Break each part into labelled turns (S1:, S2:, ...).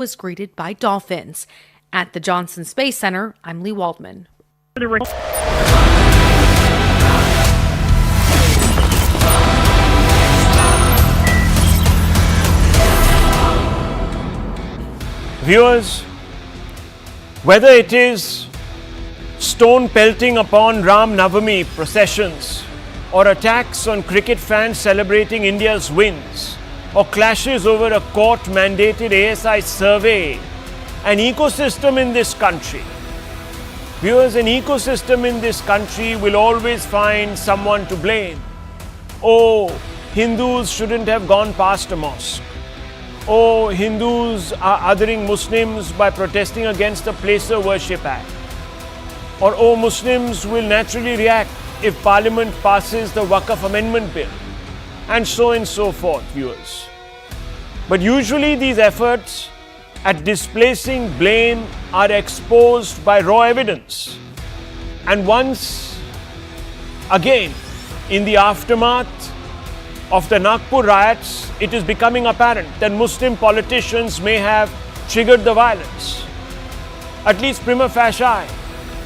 S1: was greeted by dolphins. At the Johnson Space Center, I'm Lee Waldman.
S2: Viewers, whether it is stone pelting upon Ram Navami processions, or attacks on cricket fans celebrating India's wins, or clashes over a court-mandated ASI survey, an ecosystem in this country, viewers, an ecosystem in this country will always find someone to blame. Oh, Hindus shouldn't have gone past a mosque. Oh, Hindus are othering Muslims by protesting against the Placer Worship Act. Or, oh, Muslims will naturally react if Parliament passes the Waqf Amendment Bill. And so forth, viewers. But usually these efforts at displacing blame are exposed by raw evidence. And once again, in the aftermath of the Nagpur riots, it is becoming apparent that Muslim politicians may have triggered the violence. At least prima facie,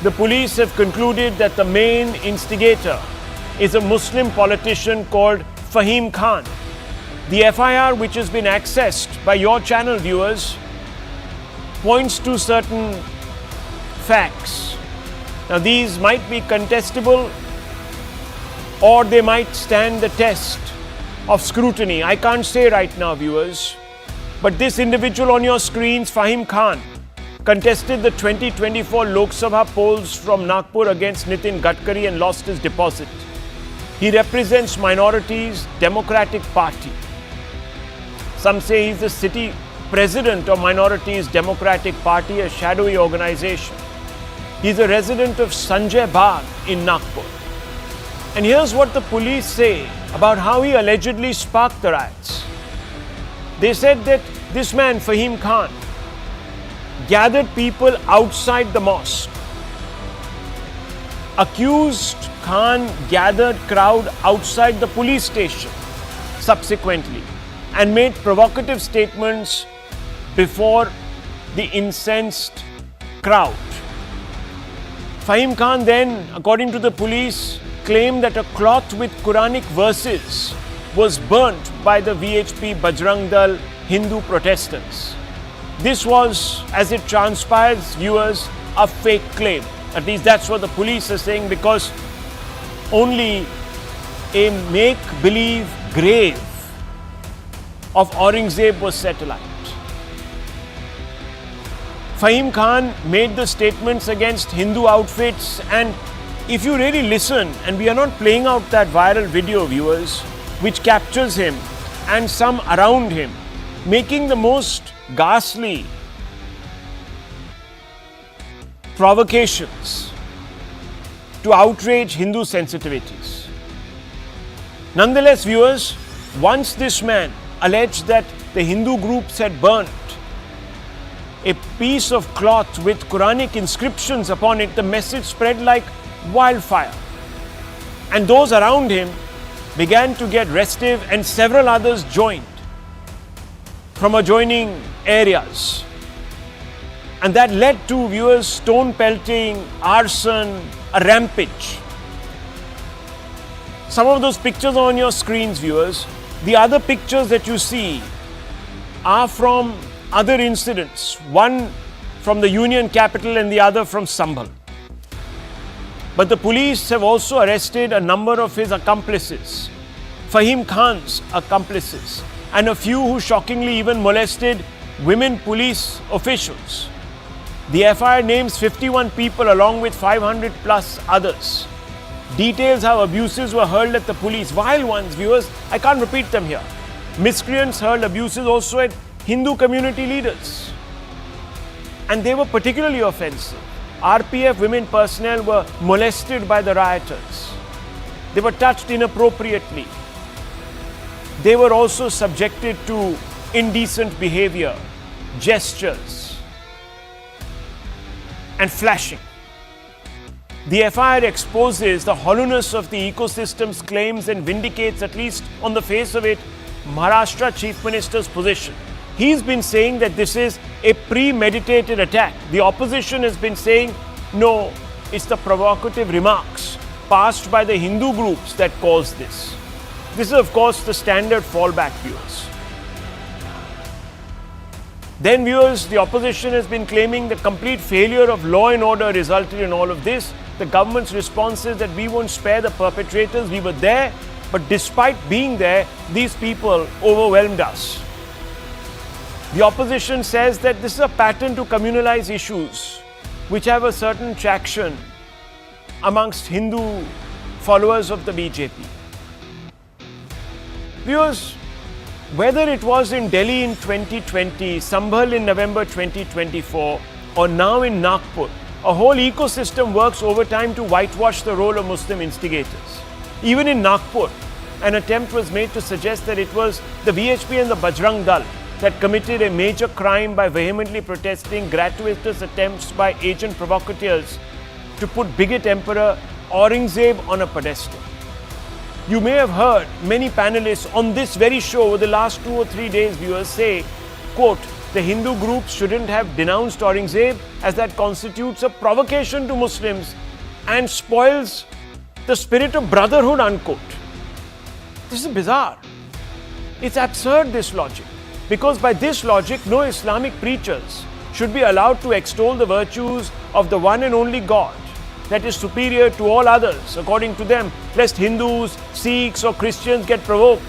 S2: the police have concluded that the main instigator is a Muslim politician called Faheem Khan. The FIR, which has been accessed by your channel viewers, points to certain facts. Now, these might be contestable or they might stand the test of scrutiny. I can't say right now, viewers, but this individual on your screens, Faheem Khan, contested the 2024 Lok Sabha polls from Nagpur against Nitin Gadkari and lost his deposit. He represents minorities' Democratic Party. Some say he's the city president of Minorities Democratic Party, a shadowy organization. He's a resident of Sanjay Bagh in Nagpur. And here's what the police say about how he allegedly sparked the riots. They said that this man, Faheem Khan, gathered people outside the mosque. Accused Khan gathered crowd outside the police station subsequently and made provocative statements before the incensed crowd. Faheem Khan then, according to the police, claimed that a cloth with Quranic verses was burnt by the VHP Bajrang Dal Hindu protesters. This was, as it transpires, viewers, a fake claim. At least that's what the police are saying, because only a make-believe grave of Aurangzeb was set alight. Faheem Khan made the statements against Hindu outfits, and if you really listen, and we are not playing out that viral video, viewers, which captures him and some around him, making the most ghastly provocations to outrage Hindu sensitivities. Nonetheless, viewers, once this man alleged that the Hindu groups had burnt a piece of cloth with Quranic inscriptions upon it, the message spread like wildfire. And those around him began to get restive, and several others joined from adjoining areas. And that led to, viewers, stone pelting, arson, a rampage. Some of those pictures are on your screens, viewers. The other pictures that you see are from other incidents, one from the Union capital and the other from Sambhal. But the police have also arrested a number of his accomplices, Faheem Khan's accomplices, and a few who shockingly even molested women police officials. The FIR names 51 people along with 500 plus others. Details how abuses were hurled at the police. Vile ones, viewers, I can't repeat them here. Miscreants hurled abuses also at Hindu community leaders. And they were particularly offensive. RPF women personnel were molested by the rioters. They were touched inappropriately. They were also subjected to indecent behavior, gestures, and flashing. The FIR exposes the hollowness of the ecosystem's claims and vindicates, at least on the face of it, Maharashtra Chief Minister's position He's been saying that this is a premeditated attack. The opposition has been saying, no, it's the provocative remarks passed by the Hindu groups that caused this. This is, of course, the standard fallback, viewers. Then, viewers, the opposition has been claiming the complete failure of law and order resulted in all of this. The government's response is that we won't spare the perpetrators. We were there, but despite being there, these people overwhelmed us. The opposition says that this is a pattern to communalize issues which have a certain traction amongst Hindu followers of the BJP. Viewers, whether it was in Delhi in 2020, Sambhal in November 2024, or now in Nagpur, a whole ecosystem works overtime to whitewash the role of Muslim instigators. Even in Nagpur, an attempt was made to suggest that it was the VHP and the Bajrang Dal that committed a major crime by vehemently protesting gratuitous attempts by agent provocateurs to put bigot Emperor Aurangzeb on a pedestal. You may have heard many panelists on this very show over the last 2 or 3 days, viewers, say, quote, the Hindu groups shouldn't have denounced Aurangzeb as that constitutes a provocation to Muslims and spoils the spirit of brotherhood, unquote. This is bizarre. It's absurd, this logic. Because by this logic, no Islamic preachers should be allowed to extol the virtues of the one and only God that is superior to all others, according to them, lest Hindus, Sikhs or Christians get provoked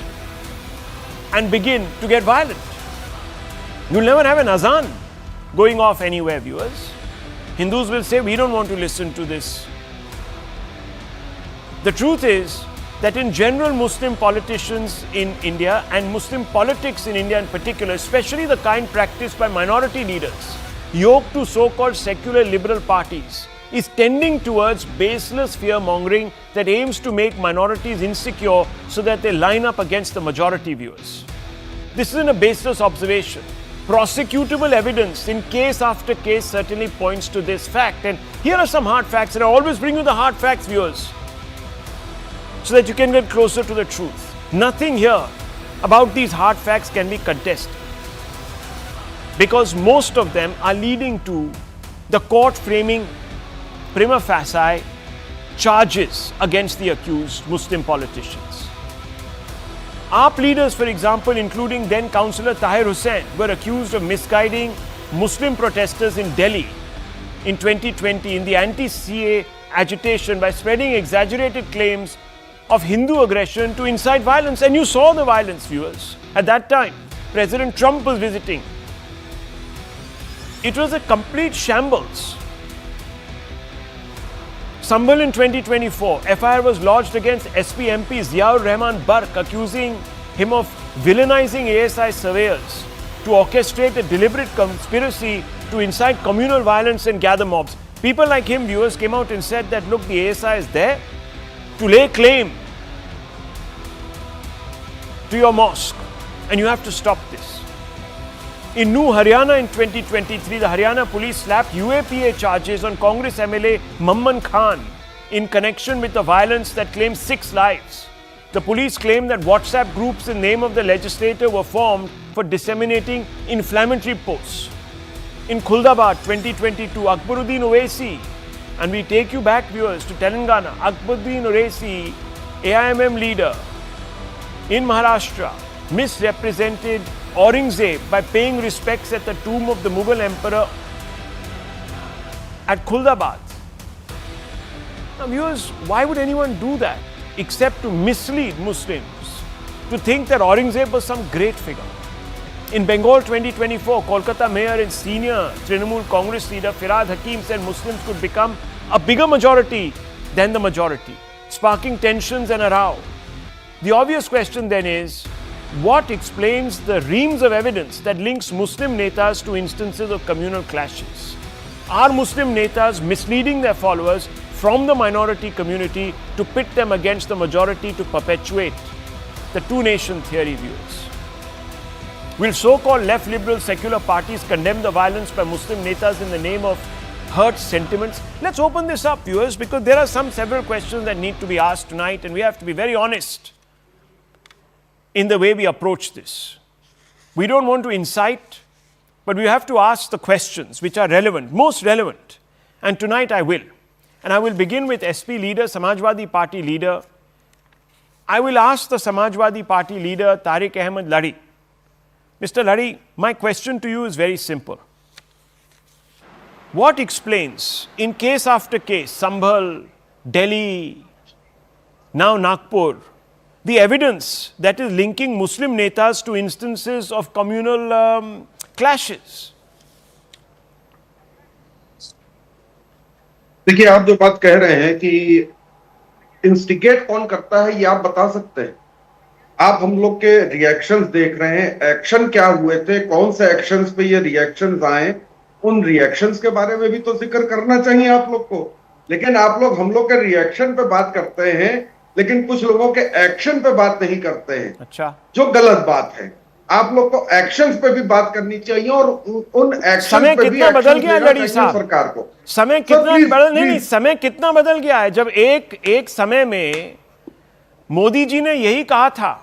S2: and begin to get violent. You'll never have an azan going off anywhere, viewers. Hindus will say, we don't want to listen to this. The truth is that in general, Muslim politicians in India and Muslim politics in India in particular, especially the kind practiced by minority leaders, yoked to so-called secular liberal parties, is tending towards baseless fear-mongering that aims to make minorities insecure so that they line up against the majority, viewers. This isn't a baseless observation. Prosecutable evidence in case after case certainly points to this fact. And here are some hard facts, and I always bring you the hard facts, viewers, so that you can get closer to the truth. Nothing here about these hard facts can be contested, because most of them are leading to the court framing prima facie charges against the accused Muslim politicians. AAP leaders, for example, including then Councillor Tahir Hussain, were accused of misguiding Muslim protesters in Delhi in 2020 in the anti-CA agitation by spreading exaggerated claims of Hindu aggression to incite violence. And you saw the violence, viewers. At that time, President Trump was visiting. It was a complete shambles. Sambhal in 2024, FIR was lodged against SP MP Ziaur Rahman Bark, accusing him of villainizing ASI surveyors to orchestrate a deliberate conspiracy to incite communal violence and gather mobs. People like him, viewers, came out and said that, look, the ASI is there to lay claim to your mosque and you have to stop this. In New Haryana in 2023, the Haryana police slapped UAPA charges on Congress MLA Faheem Khan in connection with the violence that claimed 6 lives. The police claimed that WhatsApp groups in name of the legislator were formed for disseminating inflammatory posts. In Khuldabad 2022, Akbaruddin Owaisi, and we take you back, viewers, to Telangana, Akbaruddin Owaisi, AIMM leader in Maharashtra, misrepresented Aurangzeb by paying respects at the tomb of the Mughal emperor at Khuldabad. Now, viewers, why would anyone do that except to mislead Muslims to think that Aurangzeb was some great figure? In Bengal 2024, Kolkata Mayor and senior Trinamool Congress leader Firhad Hakim said Muslims could become a bigger majority than the majority, sparking tensions and a row. The obvious question then is, what explains the reams of evidence that links Muslim netas to instances of communal clashes? Are Muslim netas misleading their followers from the minority community to pit them against the majority to perpetuate the two-nation theory, viewers? Will so-called left liberal secular parties condemn the violence by Muslim netas in the name of hurt sentiments? Let's open this up, viewers, because there are several questions that need to be asked tonight, and we have to be very honest in the way we approach this. We don't want to incite, but we have to ask the questions which are relevant, most relevant. And tonight I will. And I will begin with SP leader, Samajwadi Party leader. I will ask the Samajwadi Party leader, Tariq Ahmed Ladi. Mr. Ladi, my question to you is very simple. What explains, in case after case, Sambhal, Delhi, now Nagpur, the evidence that is linking Muslim netas to instances of communal clashes?
S3: देखिए, आप जो बात कह रहे हैं कि instigate कौन करता है, ये आप बता सकते हैं? आप हम लोग के रिएक्शंस देख रहे हैं, एक्शन क्या हुए थे, कौन से एक्शंस पे ये रिएक्शंस आए, उन रिएक्शंस के बारे में भी तो जिक्र करना चाहिए आप लोग को। लेकिन आप लोग हम लोग के रिएक्शन पे बात करते हैं, लेकिन कुछ लोगों के एक्शन पे बात नहीं करते हैं।
S2: अच्छा, जो
S3: गलत बात है। आप लोग को एक्शंस पे भी बात करनी चाहिए और उन एक्शन पे भी
S2: बदल गया लड़ी साहब
S3: सरकार को।
S2: समय कितना बदल नहीं, समय कितना बदल गया है। जब एक समय में मोदी जी ने यही कहा था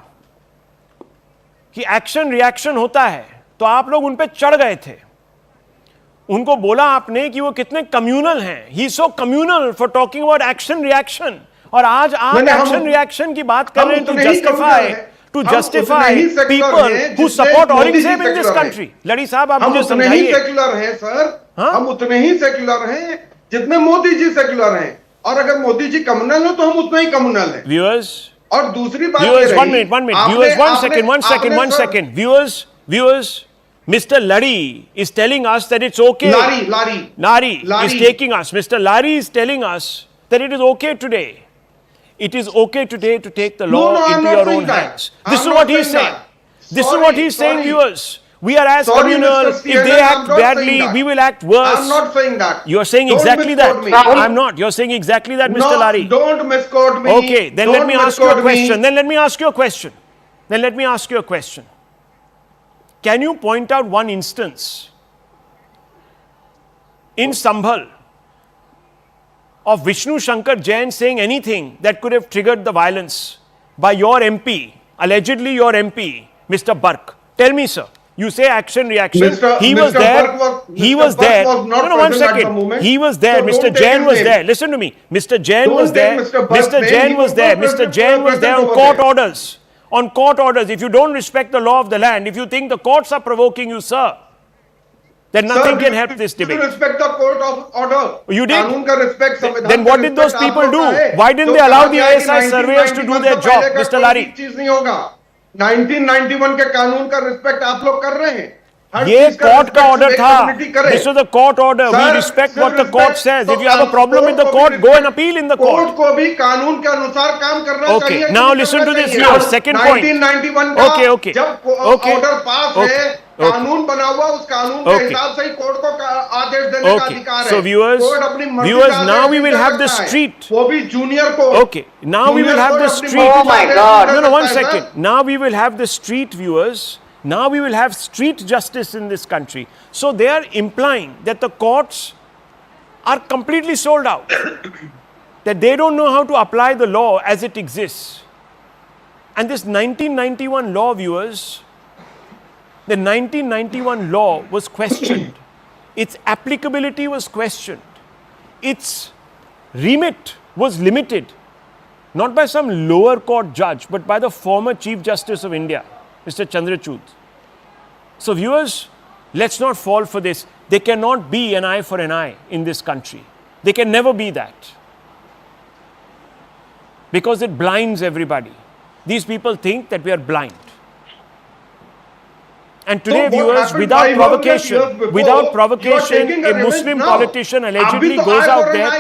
S2: कि एक्शन रिएक्शन होता है, तो आप लोग उन पे चढ़ गए थे। उनको बोला आपने कि वो कितने कम्युनल हैं, he so communal for talking about action reaction. और आज आप एक्शन रिएक्शन की बात कर रहे हैं to justify people who support Aurangzeb in this country. लड़ी साहब, आप मुझे समझाइए।
S3: सेक्युलर हैं सर, हम उतने ही सेक्युलर हैं जितने मोदी जी सेक्युलर हैं, और अगर मोदी जी कम्युनल हो तो हम उतना ही कम्युनल हैं।
S2: व्यूअर्स,
S3: और दूसरी बात,
S2: viewers, one minute, viewers, one second, viewers, Mr. Ladi is telling us that it's okay. Lari is taking us. Mr. Lari is telling us that it is okay today. It is okay today to take the law into your own hands. This is what he is saying. This is what he is saying, viewers. We are as communal. If they act badly, we will act worse.
S3: I'm not saying that.
S2: You are saying exactly that. I'm not. You are saying exactly that, Mr. Lari.
S3: Don't misquote me.
S2: Okay, then let me ask you a question. Then let me ask you a question. Then let me ask you a question. Can you point out one instance in Sambhal of Vishnu Shankar Jain saying anything that could have triggered the violence by your MP, allegedly your MP, Mr. Burke? Tell me, sir. You say action reaction. He was there. He was there. No, one second. He was there. Mr. Jain was there. Listen to me. Mr. Jain was there. Mr. Jain was there. Mr. Jain was there on court orders. On court orders. If you don't respect the law of the land, if you think the courts are provoking you, sir, then nothing can help this debate.
S3: You respect the court of order.
S2: You did?
S3: Then
S2: what did those people do? Why didn't they allow the ISI surveyors to do their job, Mr. Lari?
S3: 1991 के कानून का respect आप लोग कर रहे हैं।
S2: ये court का ऑर्डर था। This was the court order. We respect what the court says. If you have a problem with the court, go and appeal in the court.
S3: Court को भी कानून के अनुसार काम करना चाहिए।
S2: Okay, now listen to this. Your second point.
S3: 1991 का
S2: Okay.
S3: जब ऑर्डर पास है, कानून बना हुआ, उस कानून के हिसाब से ही कोर्ट को आदेश देने का अधिकार है।
S2: So viewers, now we will have the street.
S3: वो भी जूनियर को।
S2: Okay, now we will have the street.
S4: Oh my God!
S2: No, one second. Now we will have the street, viewers. Now we will have street justice in this country. So they are implying that the courts are completely sold out. That they don't know how to apply the law as it exists. And this 1991 law, viewers, the 1991 law was questioned. Its applicability was questioned. Its remit was limited, not by some lower court judge, but by the former Chief Justice of India, Mr. Chandrachud. So viewers, let's not fall for this. There cannot be an eye for an eye in this country. There can never be that. Because it blinds everybody. These people think that we are blind. And today, viewers, without provocation, a Muslim politician allegedly goes out there.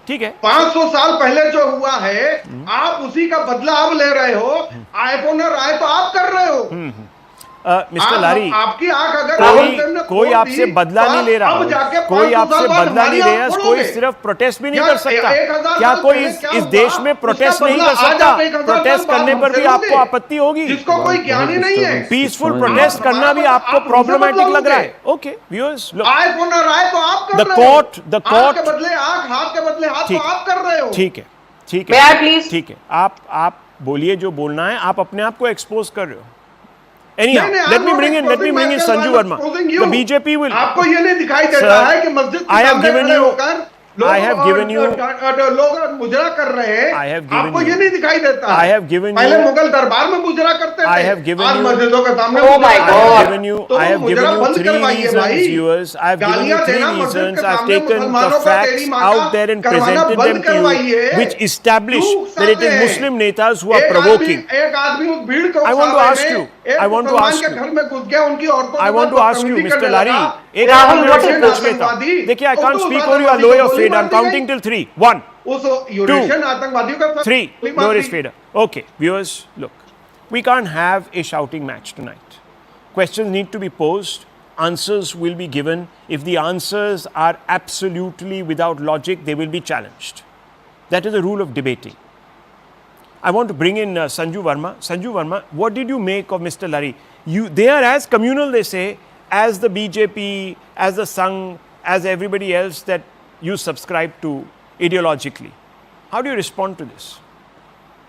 S2: ठीक है,
S3: 500 साल पहले जो हुआ है, आप उसी का बदला अब ले रहे हो। आईफोन और राय तो आप कर रहे हो।
S2: मिस्टर लारी,
S3: आपकी आंख अगर
S2: कोई आपसे बदला नहीं ले रहा, कोई आपसे बदला नहीं ले रहा, कोई सिर्फ प्रोटेस्ट भी नहीं कर सकता। क्या कोई इस देश में प्रोटेस्ट नहीं कर सकता? प्रोटेस्ट करने पर भी आपको आपत्ति होगी।
S3: जिसको कोई ज्ञान ही नहीं है,
S2: पीसफुल प्रोटेस्ट करना भी आपको प्रॉब्लमैटिक लग रहा है। ओके व्यूअर्स,
S3: आईफोन और राय तो आप कर रहे हो।
S2: द कोर्ट
S3: के बदले आंख, हाथ के बदले हाथ तो आप कर रहे हो।
S2: ठीक है, ठीक है, ठीक है। आप बोलिए जो बोलना है। आप अपने आप को एक्सपोज कर रहे हो। Anyhow, let me bring in Sanju Verma. The BJP will.
S3: आपको ये नहीं दिखाई देता है कि मस्जिद के सामने खड़े होकर लोग मुजरा कर रहे हैं, आपको ये नहीं दिखाई देता। पहले मुगल दरबार में मुजरा करते थे, आज मस्जिदों के सामने
S2: I have given you 3 reasons, viewers. I have given you 3 reasons. I have taken the facts out there and presented them to you, which establish that it is Muslim netas who are provoking. I want to ask you, Mr. Lari, देखिए, I can't speak over your lower fader. I'm counting till 3. 1, 2, 3. Lower is fader. Okay, viewers, look, we can't have a shouting match tonight. Questions need to be posed. Answers will be given. If the answers are absolutely without logic, they will be challenged. That is the rule of debating. I want to bring in Sanju Verma. Sanju Verma, what did you make of Mr. Lari? They are as communal, they say, as the BJP, as the Sangh, as everybody else that you subscribe to ideologically. How do you respond to this?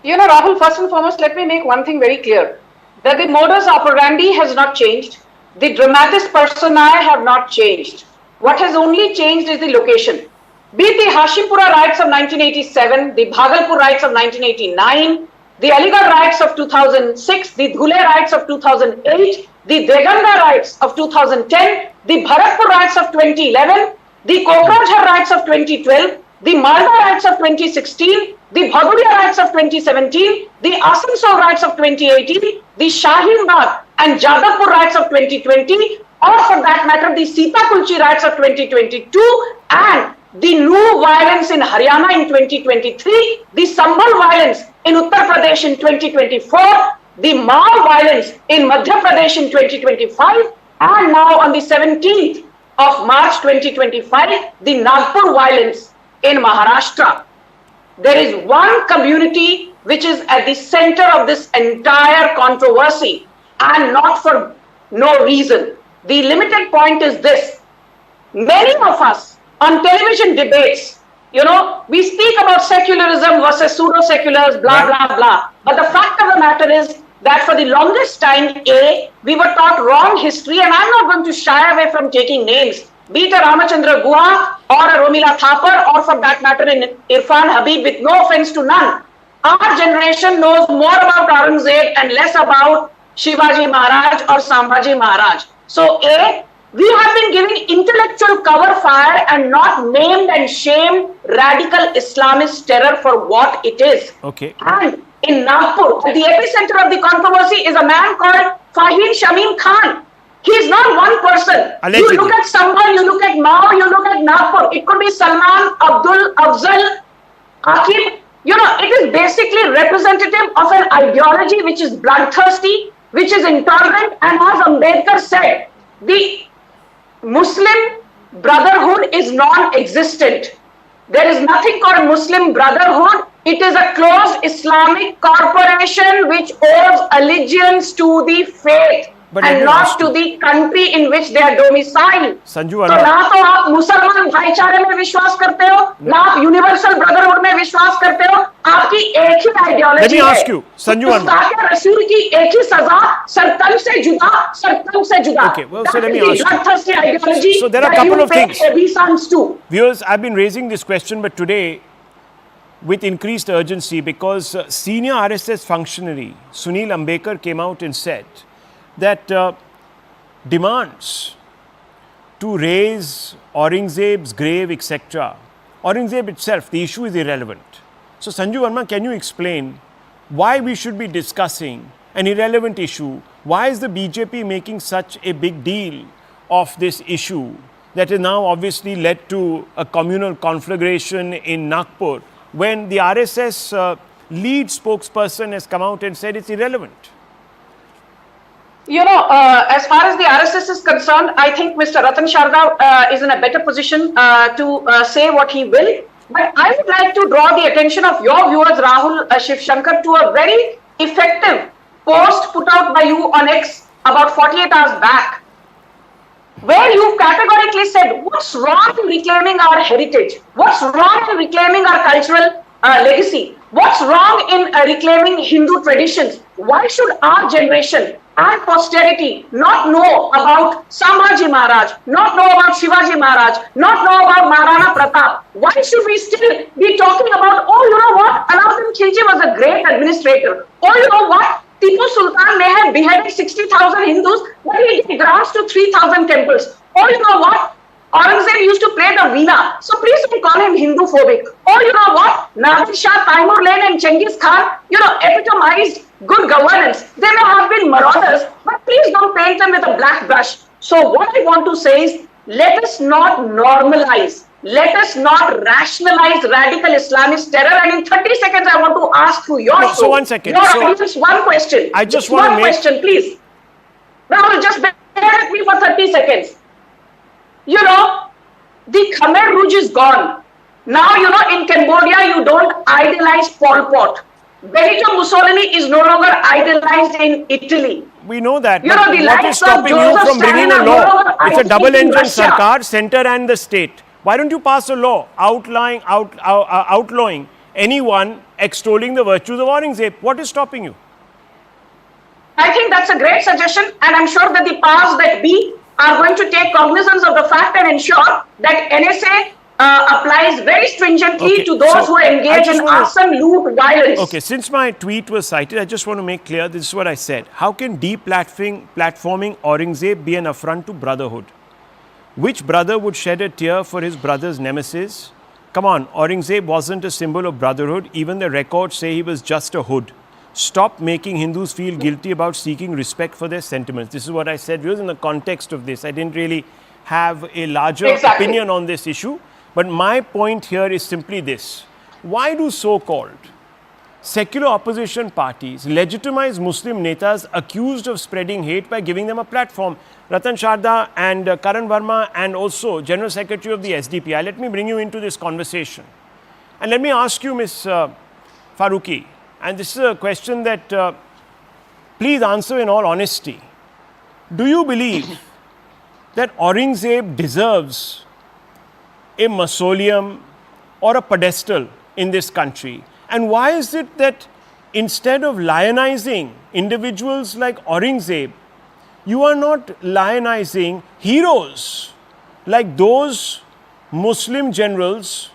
S4: You know, Rahul, first and foremost, let me make one thing very clear. That the modus operandi has not changed. The dramatis personae have not changed. What has only changed is the location. Be it the Hashimpura riots of 1987, the Bhagalpur riots of 1989, the Aligarh riots of 2006, the Dhule riots of 2008, the Deganda riots of 2010, the Bharatpur riots of 2011, the Kokrajhar riots of 2012, the Malda riots of 2016, the Bhaguria riots of 2017, the Asansol riots of 2018, the Shaheen Bagh and Jadavpur riots of 2020, or for that matter, the Sitakulchi riots of 2022, and the new violence in Haryana in 2023, the Sambhal violence in Uttar Pradesh in 2024, the Mao violence in Madhya Pradesh in 2025, and now on the 17th of March 2025, the Nagpur violence in Maharashtra. There is one community which is at the center of this entire controversy, and not for no reason. The limited point is this: many of us on television debates, you know, we speak about secularism versus pseudo-seculars, blah, blah, blah. But the fact of the matter is that for the longest time, we were taught wrong history, and I'm not going to shy away from taking names, be it a Ramachandra Guha or a Romila Thapar, or for that matter, in Irfan Habib, with no offense to none. Our generation knows more about Aurangzeb and less about Shivaji Maharaj or Sambhaji Maharaj. So, we have been giving intellectual cover fire and not named and shamed radical Islamist terror for what it is.
S2: Okay.
S4: And in Nagpur, the epicenter of the controversy is a man called Faheem Khan. He is not one person. Allegedly. You look at Sambhal, you look at Mao, you look at Nagpur. It could be Salman, Abdul, Afzal, Aqib. You know, it is basically representative of an ideology which is bloodthirsty, which is intolerant, and as Ambedkar said, the Muslim Brotherhood is non-existent. There is nothing called Muslim Brotherhood. It is a closed Islamic corporation which owes allegiance to the faith and not to the country in which they are domiciled.
S2: Sanju,
S4: तो ना तो आप मुसलमान भाईचारे में विश्वास करते हो, ना आप यूनिवर्सल ब्रदरहुड में विश्वास करते हो, आपकी एक ही आइडियोलॉजी है।
S2: Let me ask you, Sanju
S4: मुस्ताके रसूल की एक ही सजा, सरतम से जुदा।
S2: Okay, well, so let me ask you. So there are a couple of things. Viewers, I've been raising this question, but today with increased urgency, because senior RSS functionary Sunil Ambekar came out and said that demands to raise Aurangzeb's grave, etc. Aurangzeb itself, the issue is irrelevant. So Sanju Verma, can you explain why we should be discussing an irrelevant issue? Why is the BJP making such a big deal of this issue that has now obviously led to a communal conflagration in Nagpur, when the RSS lead spokesperson has come out and said it's irrelevant?
S4: You know, as far as the RSS is concerned, I think Mr. Ratan Sharda is in a better position to say what he will. But I would like to draw the attention of your viewers, Rahul, Shiv Shankar, to a very effective post put out by you on X about 48 hours back, where you categorically said, what's wrong in reclaiming our heritage? What's wrong in reclaiming our cultural legacy? What's wrong in reclaiming Hindu traditions? Why should our generation and posterity not know about Sambhaji Maharaj, not know about Shivaji Maharaj, not know about Maharana Pratap? Why should we still be talking about, oh, you know what, Alauddin Khilji was a great administrator. Oh, you know what, Tipu Sultan may have beheaded 60,000 Hindus, but he gave grants to 3,000 temples. Oh, you know what, Aurangzeb used to play the veena, so please don't call him Hindu-phobic. Or you know what, Nadir Shah, Taimur Lane and Genghis Khan, epitomized good governance. They may have been marauders, but please don't paint them with a black brush. So what I want to say is, let us not normalize, let us not rationalize radical Islamist terror. And in 30 seconds, I want to ask you
S2: So 1 second.
S4: Just one question.
S2: I just want to make...
S4: question, please. Rahul, just bear with me for 30 seconds. The Khmer Rouge is gone. Now, in Cambodia, you don't idolize Pol Pot. Benito Mussolini is no longer idolized in Italy.
S2: We know that. But what is stopping you from bringing a law? It's a double-engine sarkar, center and the state. Why don't you pass a law outlawing anyone extolling the virtues of Aurangzeb? What is stopping you?
S4: I think that's a great suggestion, and I'm sure that the powers that be are going to take cognizance of the fact and ensure that NSA applies very stringently to those who engage in arson, loot, violence.
S2: Okay, since my tweet was cited, I just want to make clear this is what I said. How can platforming Aurangzeb be an affront to brotherhood? Which brother would shed a tear for his brother's nemesis? Come on, Aurangzeb wasn't a symbol of brotherhood. Even the records say he was just a hood. Stop making Hindus feel guilty about seeking respect for their sentiments. This is what I said. It was in the context of this. I didn't really have a larger opinion on this issue. But my point here is simply this. Why do so-called secular opposition parties legitimize Muslim netas accused of spreading hate by giving them a platform? Ratan Sharda and Karan Verma and also General Secretary of the SDPI. Let me bring you into this conversation. And let me ask you, Ms. Farooqi, and this is a question that please answer in all honesty. Do you believe that Aurangzeb deserves a mausoleum or a pedestal in this country? And why is it that instead of lionizing individuals like Aurangzeb, you are not lionizing heroes like those Muslim generals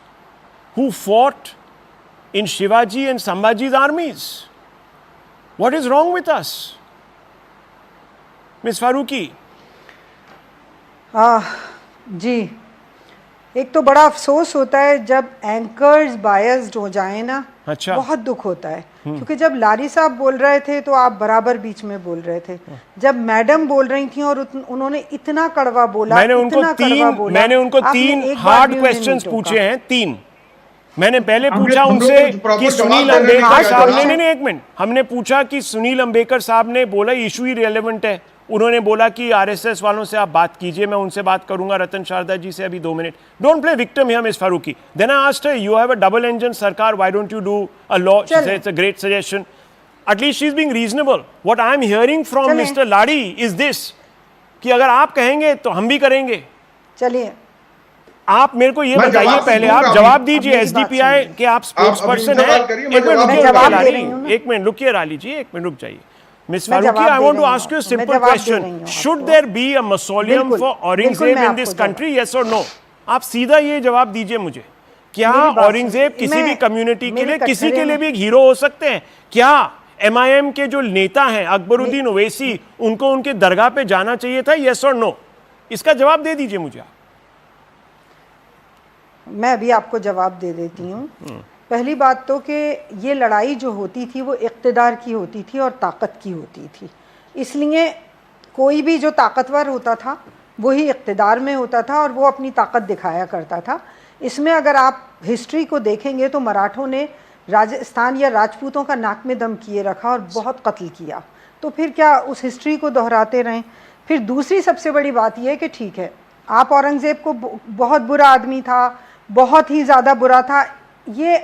S2: who fought in Shivaji and Sambhaji's armies? What is wrong with us? Ms. Farooqi.
S5: जी, एक तो बड़ा अफसोस होता है जब anchors biased हो जाए ना,
S2: अच्छा।
S5: बहुत दुख होता है, क्योंकि जब लारी साहब बोल रहे थे तो आप बराबर बीच में बोल रहे थे, जब मैडम बोल रही थी और उन्होंने इतना कड़वा बोला, मैंने
S2: उनको तीन हार्ड क्वेश्चंस पूछे हैं, तीन। मैंने पहले पूछा उनसे कि सुनील अंबेकर साहब ने, एक मिनट, हमने पूछा कि सुनील अंबेकर साहब ने बोला इशू ही रिलेवेंट है, उन्होंने बोला कि आरएसएस वालों से आप बात कीजिए, मैं उनसे बात करूंगा रतन शारदा जी से अभी 2 मिनट. Don't play victim here Miss Farooqui. Then I asked her, you have a double engine sarkar, why don't you do a law? She said it's a great suggestion. At least she is being reasonable. What I am hearing from Mr. Ladi is this, कि अगर आप कहेंगे तो हम भी करेंगे.
S5: चलिए,
S2: आप मेरे को ये बताइए पहले, आप जवाब दीजिए एसडीपीआई के आप स्पोर्ट्स पर्सन हैं. एक मिनट रुकिए राली जी, एक मिनट रुक जाइए. Miss Farooqi, I want to ask you a simple question. Should there be a mausoleum for Aurangzeb in this country? Yes or no? आप सीधा ये जवाब दीजिए मुझे. क्या औरंगजेब किसी भी कम्युनिटी के लिए, किसी के लिए भी एक हीरो हो सकते हैं? क्या एमआईएम के जो नेता हैं अकबरुद्दीन ओवैसी, उनको उनके दरगाह पे जाना चाहिए था? यस और नो? इसका जवाब दे दीजिए मुझे.
S5: मैं अभी आपको जवाब दे देती हूँ. पहली बात तो कि ये लड़ाई जो होती थी वो इक़्तिदार की होती थी और ताकत की होती थी. इसलिए कोई भी जो ताकतवर होता था वही इक़्तिदार में होता था और वो अपनी ताकत दिखाया करता था. इसमें अगर आप हिस्ट्री को देखेंगे तो मराठों ने राजस्थान या राजपूतों का नाक में दम किए रखा और बहुत कत्ल किया. तो फिर क्या उस हिस्ट्री को दोहराते रहें? फिर दूसरी सबसे बड़ी बात यह है कि ठीक है, आप औरंगज़ेब को बहुत बुरा आदमी था, बहुत ही ज़्यादा बुरा था, ये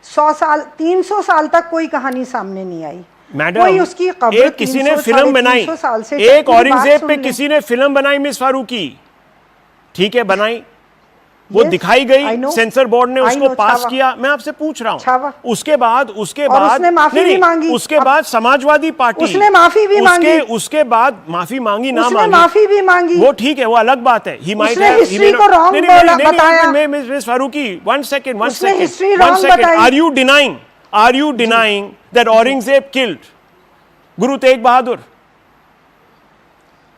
S5: 100 साल 300 साल तक कोई कहानी सामने नहीं आई.
S2: मैडम, कोई उसकी कब्र किसी ने फिल्म बनाई, एक औरंगजेब पे किसी ने फिल्म बनाई मिस फारूकी, ठीक है बनाई, वो दिखाई गई, सेंसर बोर्ड ने उसको पास किया। मैं आपसे पूछ रहा हूँ, उसके बाद
S5: उसने माफी भी मांगी,
S2: उसके बाद समाजवादी पार्टी
S5: उसने माफी भी मांगी,
S2: उसके बाद माफी मांगी ना मांगी,
S5: माफी भी मांगी,
S2: वो ठीक है, वो अलग बात है। ही माइट
S5: हैव हिस्ट्री को रॉन्ग बताया।
S2: Miss Farooqui, one second, are you denying that Aurangzeb killed Guru Tegh Bahadur?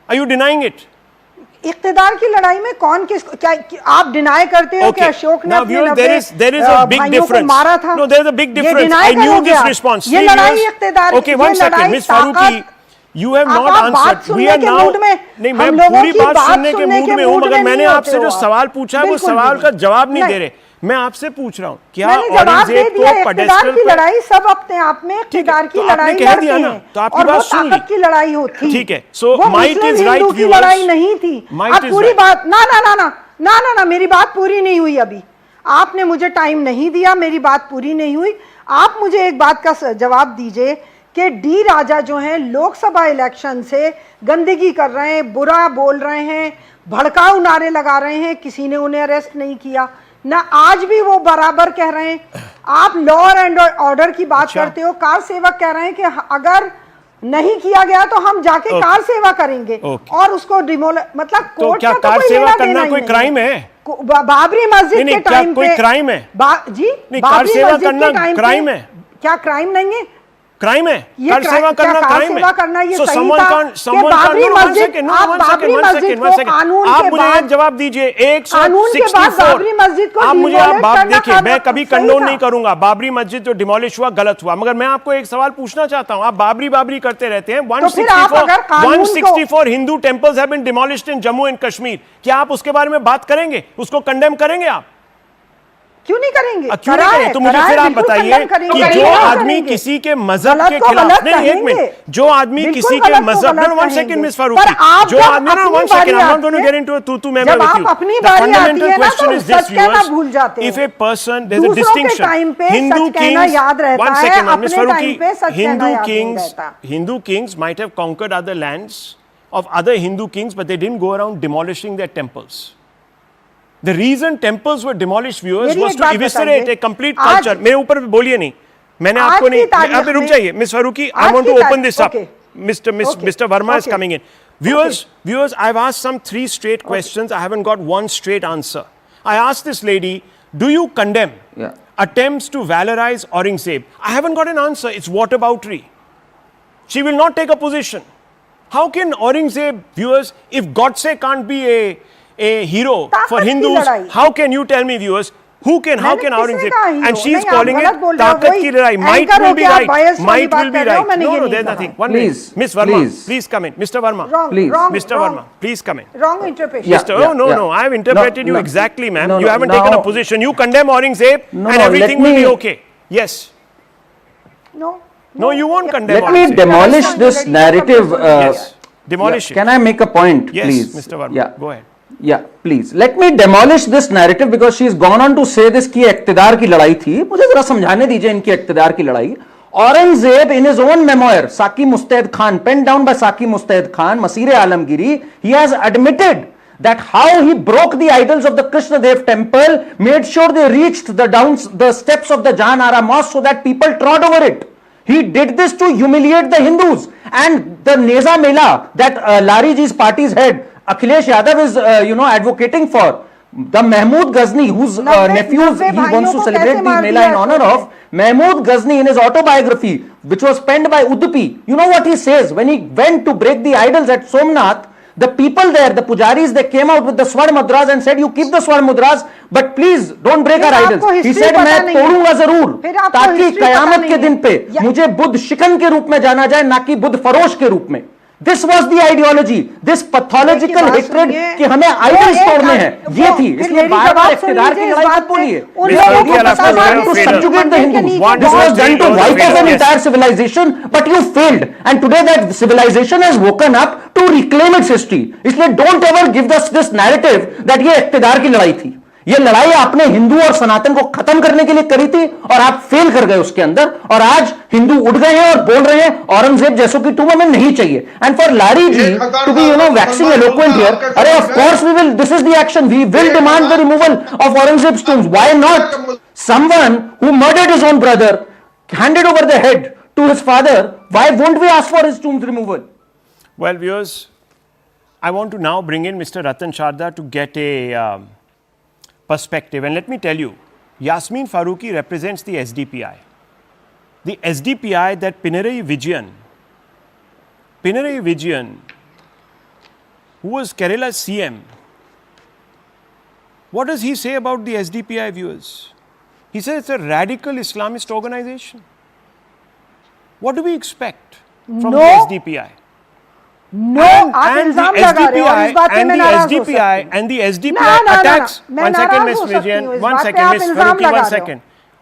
S2: Are you denying it?
S5: इक्तिदार की लड़ाई में कौन किसको क्या आप डिनाई करते हो कि अशोक ने अपने 90 भाइयों को मारा था?
S2: No, there is a big difference. I knew this response.
S5: ये लड़ाई इक्तिदार,
S2: okay, one second, Miss Faruqi, you have not answered. We are now नहीं, मैं पूरी बात सुनने के मूड में हूँ, मगर मैंने आपसे जो सवाल पूछा है वो सवाल का जवाब नहीं दे रहे। मैं आपसे पूछ रहा हूँ, क्या औरंगजेब को पेडेस्टल
S5: की लड़ाई सब अपने आप में इक्तिदार की लड़ाई लड़ते हैं,
S2: तो आपकी बात सुन ली,
S5: की लड़ाई होती,
S2: ठीक है। सो माइट इज राइट,
S5: की लड़ाई नहीं थी। आप पूरी बात ना ना ना ना ना ना ना मेरी बात पूरी नहीं हुई अभी। आपने मुझे टाइम नहीं दिया, मेरी बात पूरी नहीं हुई। आप मुझे एक बात का जवाब दीजिए कि डी राजा जो हैं लोकसभा इलेक्शन से गंदगी कर रहे हैं, बुरा बोल रहे हैं, भड़काऊ नारे लगा रहे हैं, किसी ने उन्हें अरेस्ट नहीं किया ना, आज भी वो बराबर कह रहे हैं। आप लॉ एंड ऑर्डर की बात करते हो, कार सेवक कह रहे हैं कि अगर नहीं किया गया तो हम जाके कार सेवा करेंगे और उसको मतलब
S2: तो क्या कार सेवा करना कोई क्राइम है?
S5: बाबरी मस्जिद के टाइम पे
S2: कोई क्राइम है
S5: जी?
S2: कार सेवा करना क्राइम है?
S5: क्या क्राइम नहीं है?
S2: क्राइम है कार सेवा करना, क्राइम है।
S5: ये
S2: so
S5: सही था कि बाबरी मस्जिद को कानून
S2: आप
S5: के
S2: मुझे
S5: बाद
S2: एक जवाब दीजिए,
S5: कानून के बाद बाबरी मस्जिद को
S2: आप मुझे आप बात देखिए, मैं
S5: करना
S2: कभी कंडोन नहीं करूंगा, बाबरी मस्जिद जो डिमोलिश हुआ गलत हुआ, मगर मैं आपको एक सवाल पूछना चाहता हूं। आप बाबरी करते रहते हैं। 164 Hindu temples have been demolished in Jammu and Kashmir. क्या आप उसके बारे में बात करेंगे? उसको कंडेम करेंगे आप?
S5: क्यों नहीं करेंगे?
S2: क्यों नहीं करेंगे? तो मुझे फिर आप बताइए कि जो आदमी किसी के मजहब के खिलाफ, नहीं एक मिनट, जो आदमी किसी के मजहब, वन सेकंड मिस फारूकी, जो आदमी ना, one second, I am not going to get into तू मैं with you. The fundamental question is this, viewers, if a person, there is a distinction, Hindu kings, one second miss Farooqui, Hindu kings might have conquered other lands of other Hindu kings, but they didn't go around demolishing their temples. The reason temples were demolished, viewers, was to eviscerate a complete culture. मेरे ऊपर बोलिए नहीं, मैंने आपको नहीं, आप रुक जाइए miss Farooqui, I want to open this up. Mr. Verma is coming in. Viewers, I've asked some 3 straight questions. I haven't got one straight answer. I asked this lady, do you condemn attempts to valorize Aurangzeb? I haven't got an answer. It's whataboutery. She will not take a position. How can Aurangzeb, viewers, if Godse can't be a hero for Hindus, how can you tell me, viewers, how can Aurangzeb? And she is calling it ताकत की लड़ाई. Might will be right. No, there's nothing. One minute. Miss Verma, please come in. Mr. Verma, please. Mr. Verma, please come in.
S5: Wrong interpretation.
S2: No. I have interpreted you exactly, ma'am. You haven't taken a position. You condemn Aurangzeb and everything will be okay. Yes. No, you won't condemn Aurangzeb.
S6: Let me demolish this narrative.
S2: Yes. Demolish it.
S6: Can I make a point,
S2: yes,
S6: please?
S2: Mr. Verma, go ahead.
S6: Yeah, please. Let me demolish this narrative because she's gone on to say this कि इक्तिदार की लड़ाई थी। मुझे जरा समझाने दीजिए इनकी इक्तिदार की लड़ाई। Aurangzeb, in his own memoir, Saki Mustahid Khan, penned down by Saki Mustahid Khan, Masir-e Alamgiri, he has admitted that how he broke the idols of the Krishna Dev temple, made sure they reached the steps of the Jahanara mosque so that people trod over it. He did this to humiliate the Hindus. And the Neza Mela that Lari ji's party's head, Akhilesh Yadav is, advocating for. The Mahmood Ghazni, whose nephews he wants to celebrate the Mela in honor of, Mahmood Ghazni in his autobiography, which was penned by Udupi, you know what he says? When he went to break the idols at Somnath, the people there, the pujaris, they came out with the Swar Mudras and said, you keep the Swar Mudras, but please don't break our idols. He said, मैं तोड़ूंगा जरूर, ताकि कयामत के दिन पे मुझे बुद्ध शिकन के रूप में जाना जाए, ना कि बुद्ध फरोश के रूप में. This was the ideology, this pathological hatred कि हमें idols तोड़ने हैं, ये थी. इसलिए बार-बार इख्तिदार की लड़ाई मत बोलिए. To subjugate the Hindus. This was done to wipe out an entire civilization, but you failed. And today that civilization has woken up to reclaim its history. इसलिए don't ever give us this narrative that ये इख्तिदार की लड़ाई थी. ये लड़ाई आपने हिंदू और सनातन को खत्म करने के लिए करी थी और आप फेल कर गए उसके अंदर, और आज हिंदू उठ गए हैं और बोल रहे हैं औरंगजेब जैसों की टूम हमें नहीं चाहिए. And for Lari ji to be waxing eloquent here, अरे of course we will, this is the action, we will demand the removal of Aurangzeb's tombs. Why not? Someone who murdered his own brother, handed over the head to his father, why won't we ask for his tomb's removal?
S2: Well, viewers, I want to now bring in Mr. Ratan Sharda to get a perspective. And let me tell you, Yasmin Farooqi represents the SDPI. The SDPI that Pinarayi Vijayan, who was Kerala's CM, what does he say about the SDPI, viewers? He says it's a radical Islamist organization. What do we expect from the SDPI?
S5: No, आप इल्जाम लगा रहे हो और इस बात पे मैं नाराज हो सकती हूँ.
S2: And the SDPI attacks.
S5: मैं
S2: One second,
S5: नाराज
S2: Miss
S5: हो सकती
S2: Vijayan.
S5: हूँ. इस
S2: One
S5: बात पे
S2: second,
S5: आप
S2: Miss
S5: इल्जाम
S2: Farooqi.
S5: लगा
S2: One
S5: रहे हो.
S2: second.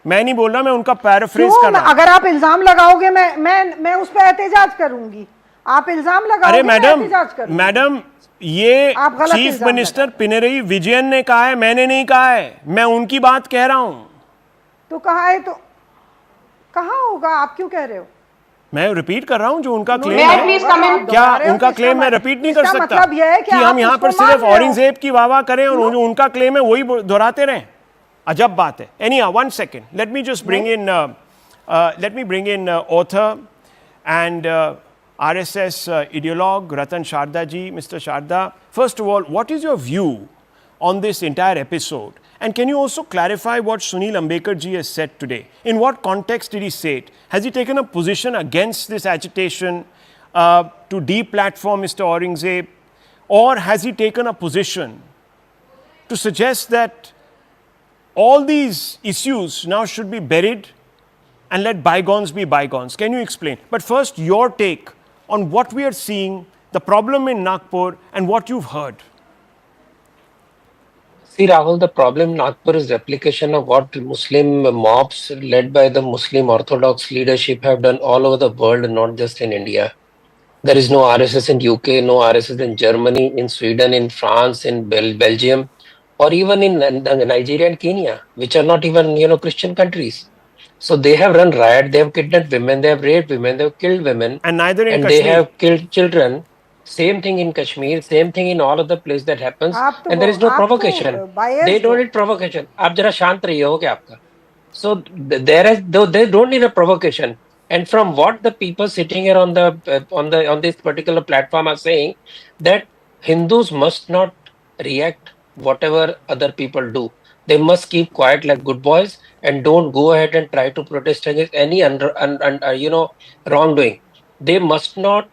S2: मैं नहीं बोल रहा, मैं उनका पैराफ्रेज
S5: क्यों?
S2: कर रहा हूँ.
S5: अगर आप इल्जाम लगाओगे मैं उस पर एहतजाज करूंगी. आप इल्जाम लगाओगे,
S2: अरे
S5: मैं
S2: मैडम,
S5: एहतजाज करूंगी.
S2: मैडम, ये
S5: आप गलत
S2: चीफ
S5: इल्जाम
S2: मिनिस्टर
S5: लगा.
S2: पिनरई विजयन ने कहा है, मैंने नहीं कहा है. मैं उनकी बात कह रहा हूँ.
S5: तो कहा है तो कहाँ होगा? आप क्यों कह रहे हो?
S2: मैं रिपीट कर रहा हूँ जो उनका क्लेम
S4: May I
S2: है.
S4: please come in?
S2: क्या उनका क्लेम मैं रिपीट नहीं कर
S5: इसका
S2: सकता
S5: मतलब यह है
S2: कि
S5: कि
S2: हम
S5: आप
S2: यहाँ पर
S5: उसको मान
S2: सिर्फ
S5: रहे हो.
S2: औरंगजेब की वाह करें और जो उनका क्लेम है वही दोहराते रहें? अजब बात है. Anyhow, one second. Let me just bring in author and RSS ideologue Ratan Sharda ji. Mr. Sharda, first of all, what is your view on this entire episode? And can you also clarify what Sunil Ambekar ji has said today? In what context did he say it? Has he taken a position against this agitation to deplatform Mr. Aurangzeb? Or has he taken a position to suggest that all these issues now should be buried and let bygones be bygones? Can you explain? But first, your take on what we are seeing, the problem in Nagpur, and what you've heard.
S7: See, Rahul, the problem in Nagpur is replication of what Muslim mobs led by the Muslim Orthodox leadership have done all over the world, not just in India. There is no RSS in UK, no RSS in Germany, in Sweden, in France, in Belgium, or even in Nigeria and Kenya, which are not even, Christian countries. So they have run riot, they have kidnapped women, they have raped women, they have killed women.
S2: And neither in
S7: and
S2: Kashmir.
S7: They have killed children. Same thing in Kashmir, same thing in all other places that happens. And there is no provocation. They don't need provocation. आप जरा शांत रहिए हो क्या आपका? So they don't need a provocation. And from what the people sitting here on this particular platform are saying, that Hindus must not react whatever other people do. They must keep quiet like good boys and don't go ahead and try to protest against any wrongdoing. They must not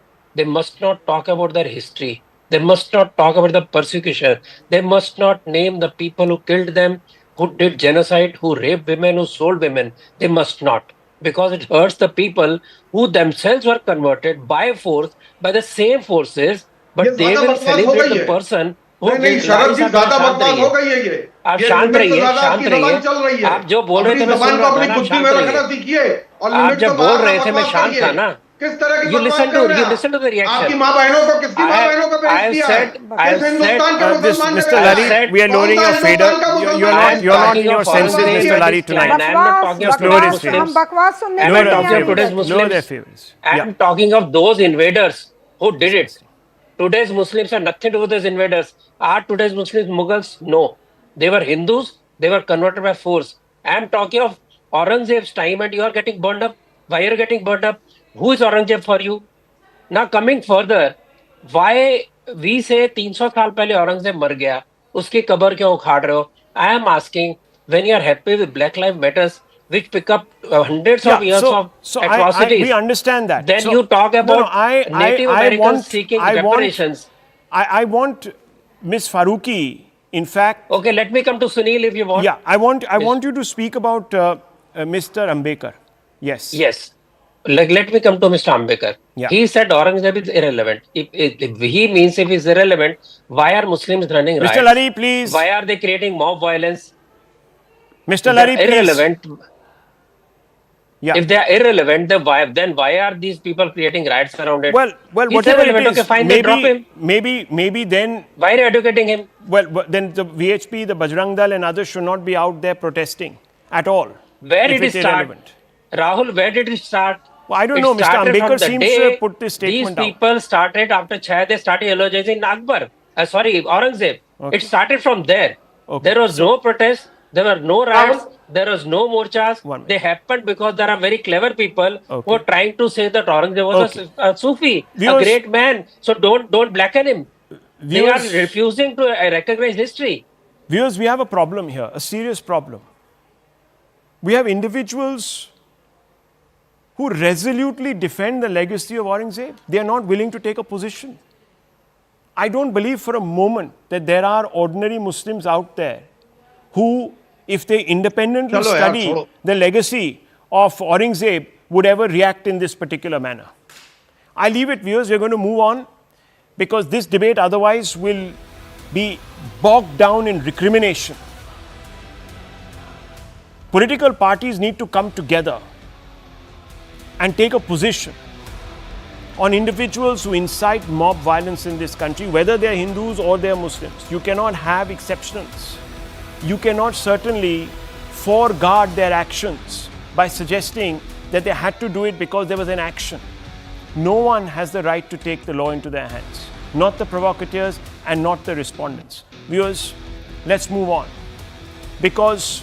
S7: talk about their history. They must not talk about the persecution. They must not name the people who killed them, who did genocide, who raped women, who sold women. They must not, because it hurts the people who themselves were converted by force by the same forces, but they will celebrate the person who
S3: नहीं, शरद जी ज्यादा बकवास हो गई है ये.
S7: आप शांत रहिए, शांत रहिए. आप जो बोल रहे थे मैं सुन रहा था ना, शांत रहिए. आप जब बोल रहे थे मैं शांत था ना.
S3: किस तरह की
S7: You listen to the reaction.
S3: आपकी माँ बहनों को किसकी माँ बहनों का पेश किया है? हिंदुस्तान के मुसलमान ने
S2: Mr. Lari, we are lowering your fader. You're not in your senses, Mr. Lari, tonight.
S7: And I'm not talking of
S2: Lower
S7: today's
S2: his
S7: Muslims.
S5: हम बकवास सुनने
S7: I'm
S5: के
S7: not
S5: लिए
S7: talking
S5: आए
S7: of
S5: हैं.
S7: today's
S2: Lower their
S7: Muslims.
S2: favors.
S7: I'm talking of those invaders who did it. Today's Muslims have nothing to do with those invaders. Are today's Muslims Mughals? No. They were Hindus. They were converted by force. I'm talking of Aurangzeb's time, and you are getting burned up. Why are you getting burned up? Who is Aurangzeb for you? Now coming further, why we say 300 साल पहले औरंगजेब मर गया, उसकी कब्र क्यों उखाड़ रहे हो? I am asking, when you are happy with Black Lives Matters, which pick up hundreds of years of atrocities,
S2: we understand that.
S7: Then you talk about Native Americans seeking reparations.
S2: I want Miss Farooqi, in fact.
S7: Okay, let me come to Sunil if you want.
S2: Yeah, I want you to speak about Mr. Ambekar. Yes.
S7: Yes. Let me come to Mr. Ambekar.
S2: Yeah.
S7: He said Aurangzeb is irrelevant. If he means if he's irrelevant, why are Muslims running riots?
S2: Mr. Lari, please.
S7: Why are they creating mob violence?
S2: Mr. Lari, please.
S7: Irrelevant.
S2: Yeah.
S7: If they are irrelevant, then why are these people creating riots around it?
S2: Well,
S7: He's
S2: whatever it
S7: irrelevant.
S2: is,
S7: Okay, fine, then drop him.
S2: maybe then.
S7: Why are you educating him?
S2: Well, then the VHP, the Bajrang Dal, and others should not be out there protesting at all.
S7: Where
S2: if
S7: did it
S2: it's
S7: start?
S2: irrelevant.
S7: Rahul, where did it start?
S2: Well, I don't
S7: It
S2: know. Mr.
S7: started from
S2: Ambedkar
S7: the
S2: seems
S7: day
S2: to have put this statement
S7: these people started after Chai, they started eulogizing Akbar. Aurangzeb.
S2: Okay.
S7: It started from there.
S2: Okay.
S7: There was no protest. There were no riots. There was no morchas.
S2: One minute.
S7: They happened because there are very clever people
S2: Okay.
S7: who are trying to say that Aurangzeb was
S2: Okay.
S7: a Sufi,
S2: Viewers-
S7: a great man. So don't blacken him.
S2: Viewers-
S7: They are refusing to recognize history.
S2: Viewers, we have a problem here, a serious problem. We have individuals who resolutely defend the legacy of Aurangzeb. They are not willing to take a position. I don't believe for a moment that there are ordinary Muslims out there who, if they independently
S3: Chalo yaar,
S2: study
S3: chodo.
S2: the legacy of Aurangzeb, would ever react in this particular manner. I leave it, viewers. We're going to move on because this debate otherwise will be bogged down in recrimination. Political parties need to come together and take a position on individuals who incite mob violence in this country, whether they are Hindus or they are Muslims. You cannot have exceptions. You cannot certainly foreguard their actions by suggesting that they had to do it because there was an action. No one has the right to take the law into their hands, not the provocateurs and not the respondents. Viewers, let's move on because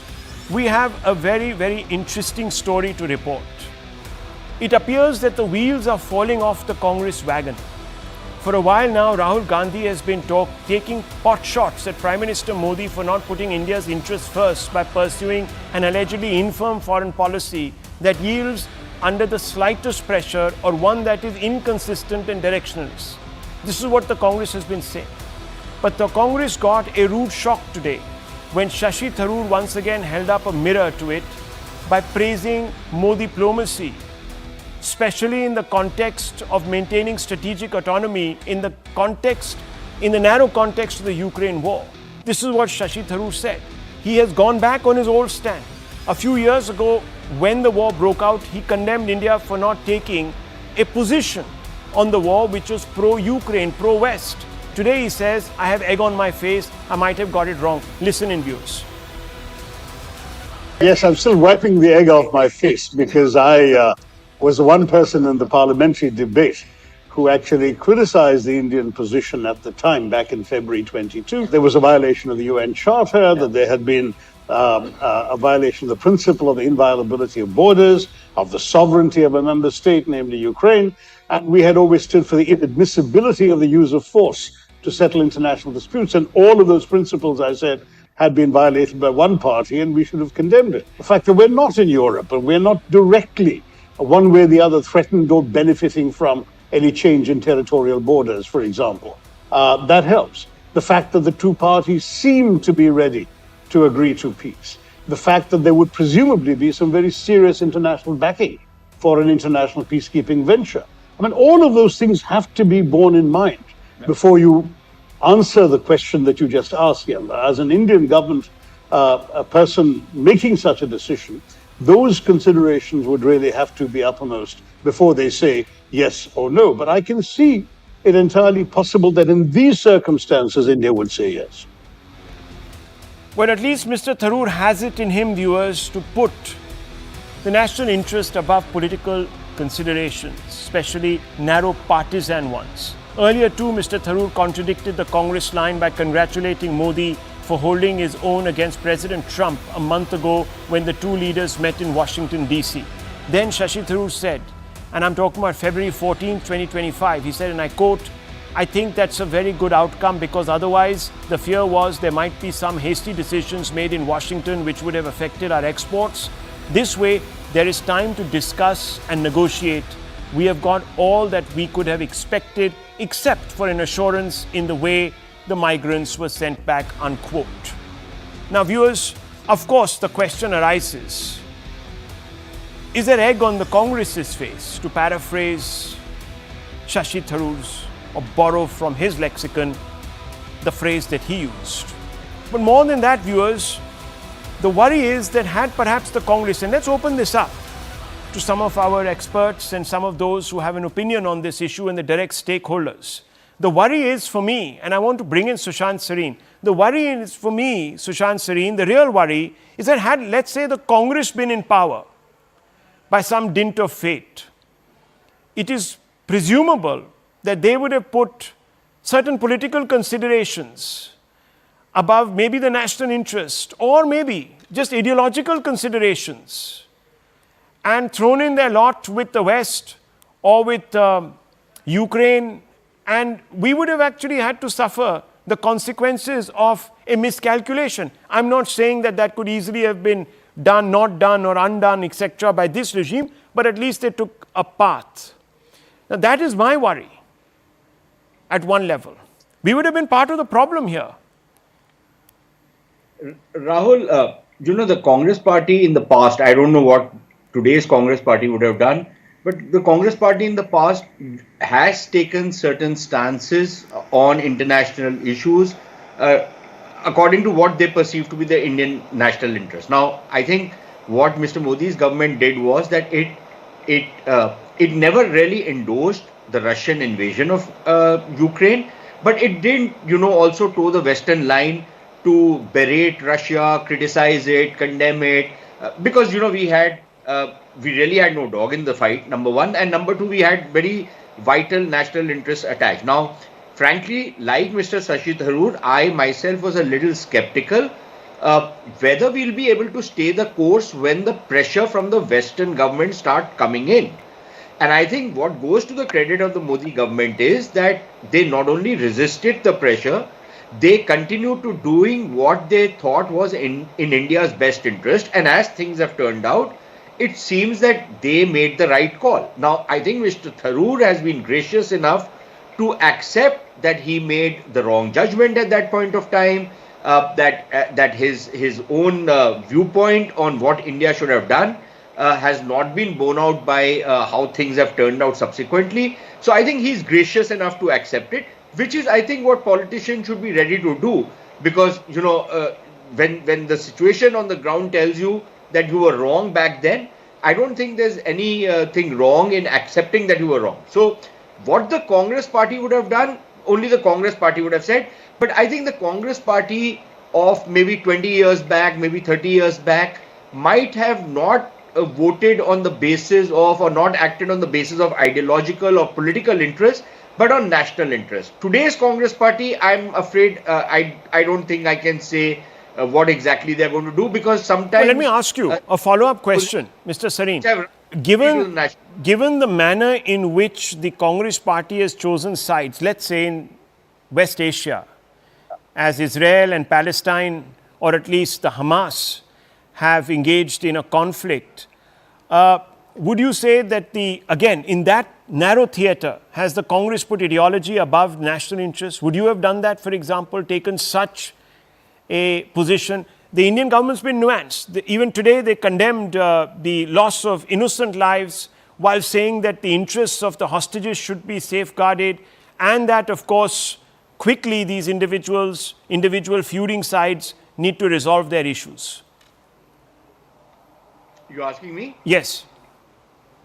S2: we have a very, very interesting story to report. It appears that the wheels are falling off the Congress wagon. For a while now, Rahul Gandhi has been taking pot shots at Prime Minister Modi for not putting India's interests first by pursuing an allegedly infirm foreign policy that yields under the slightest pressure or one that is inconsistent and directionless. This is what the Congress has been saying. But the Congress got a rude shock today when Shashi Tharoor once again held up a mirror to it by praising Modi diplomacy, especially in the context of maintaining strategic autonomy in the narrow context of the Ukraine war. This is what Shashi Tharoor said. He has gone back on his old stand. A few years ago, when the war broke out, he condemned India for not taking a position on the war which was pro-Ukraine, pro-West. Today he says, I have egg on my face, I might have got it wrong. Listen in, viewers.
S8: Yes, I'm still wiping the egg off my face because I was the one person in the parliamentary debate who actually criticized the Indian position at the time, back in February 22. There was a violation of the UN Charter, that there had been a violation of the principle of the inviolability of borders, of the sovereignty of a member state, namely Ukraine, and we had always stood for the inadmissibility of the use of force to settle international disputes, and all of those principles, I said, had been violated by one party, and we should have condemned it. The fact that we're not in Europe, and we're not directly, one way or the other, threatened or benefiting from any change in territorial borders, for example, that helps. The fact that the two parties seem to be ready to agree to peace. The fact that there would presumably be some very serious international backing for an international peacekeeping venture. I mean, all of those things have to be borne in mind before you answer the question that you just asked, Yanda. As an Indian government, a person making such a decision, those considerations would really have to be uppermost before they say yes or no. But I can see it entirely possible that in these circumstances, India would say yes.
S2: Well, at least Mr. Tharoor has it in him, viewers, to put the national interest above political considerations, especially narrow partisan ones. Earlier too, Mr. Tharoor contradicted the Congress line by congratulating Modi for holding his own against President Trump a month ago when the two leaders met in Washington, D.C. Then Shashi Tharoor said, and I'm talking about February 14, 2025, he said, and I quote, I think that's a very good outcome because otherwise the fear was there might be some hasty decisions made in Washington which would have affected our exports. This way, there is time to discuss and negotiate. We have got all that we could have expected except for an assurance in the way the migrants were sent back, unquote. Now, viewers, of course, the question arises, is there egg on the Congress's face, to paraphrase Shashi Tharoor's or borrow from his lexicon the phrase that he used? But more than that, viewers, the worry is that had perhaps the Congress, and let's open this up to some of our experts and some of those who have an opinion on this issue and the direct stakeholders. The worry is for me, and I want to bring in Sushant Sareen, the worry is for me, Sushant Sareen, the real worry is that had, let's say, the Congress been in power by some dint of fate, it is presumable that they would have put certain political considerations above maybe the national interest or maybe just ideological considerations and thrown in their lot with the West or with Ukraine, and we would have actually had to suffer the consequences of a miscalculation. I'm not saying that that could easily have been done, not done or undone, etc. by this regime, but at least they took a path. Now that is my worry at one level. We would have been part of the problem here.
S9: Rahul, the Congress party in the past, I don't know what today's Congress party would have done, but the Congress party in the past has taken certain stances on international issues according to what they perceive to be the Indian national interest. Now, I think what Mr. Modi's government did was that it never really endorsed the Russian invasion of Ukraine, but it didn't, also toe the Western line to berate Russia, criticize it, condemn it, because, we really had no dog in the fight, number one. And number two, we had very vital national interests attached. Now, frankly, like Mr. Shashi Tharoor, I myself was a little skeptical whether we'll be able to stay the course when the pressure from the Western government start coming in. And I think what goes to the credit of the Modi government is that they not only resisted the pressure, they continued to doing what they thought was in India's best interest. And as things have turned out, it seems that they made the right call. Now, I think Mr. Tharoor has been gracious enough to accept that he made the wrong judgment at that point of time, that his own viewpoint on what India should have done has not been borne out by how things have turned out subsequently. So I think he's gracious enough to accept it, which is, I think, what politicians should be ready to do, because, when the situation on the ground tells you that you were wrong back then, I don't think there's anything wrong in accepting that you were wrong. So what the Congress party would have done, only the Congress party would have said. But I think the Congress party of maybe 20 years back, maybe 30 years back, might have not voted on the basis of, or not acted on the basis of ideological or political interest, but on national interest. Today's Congress party, I'm afraid, I don't think I can say what exactly they're going to do, because sometimes... Well,
S2: let me ask you a follow-up question, Mr. Sareen. Given the manner in which the Congress party has chosen sides, let's say in West Asia, as Israel and Palestine, or at least the Hamas, have engaged in a conflict, would you say that again, in that narrow theatre, has the Congress put ideology above national interests? Would you have done that, for example, taken such a position? The Indian government's been nuanced. Even today, they condemned the loss of innocent lives while saying that the interests of the hostages should be safeguarded, and that, of course, quickly these individual feuding sides need to resolve their issues.
S9: You're asking me?
S2: Yes.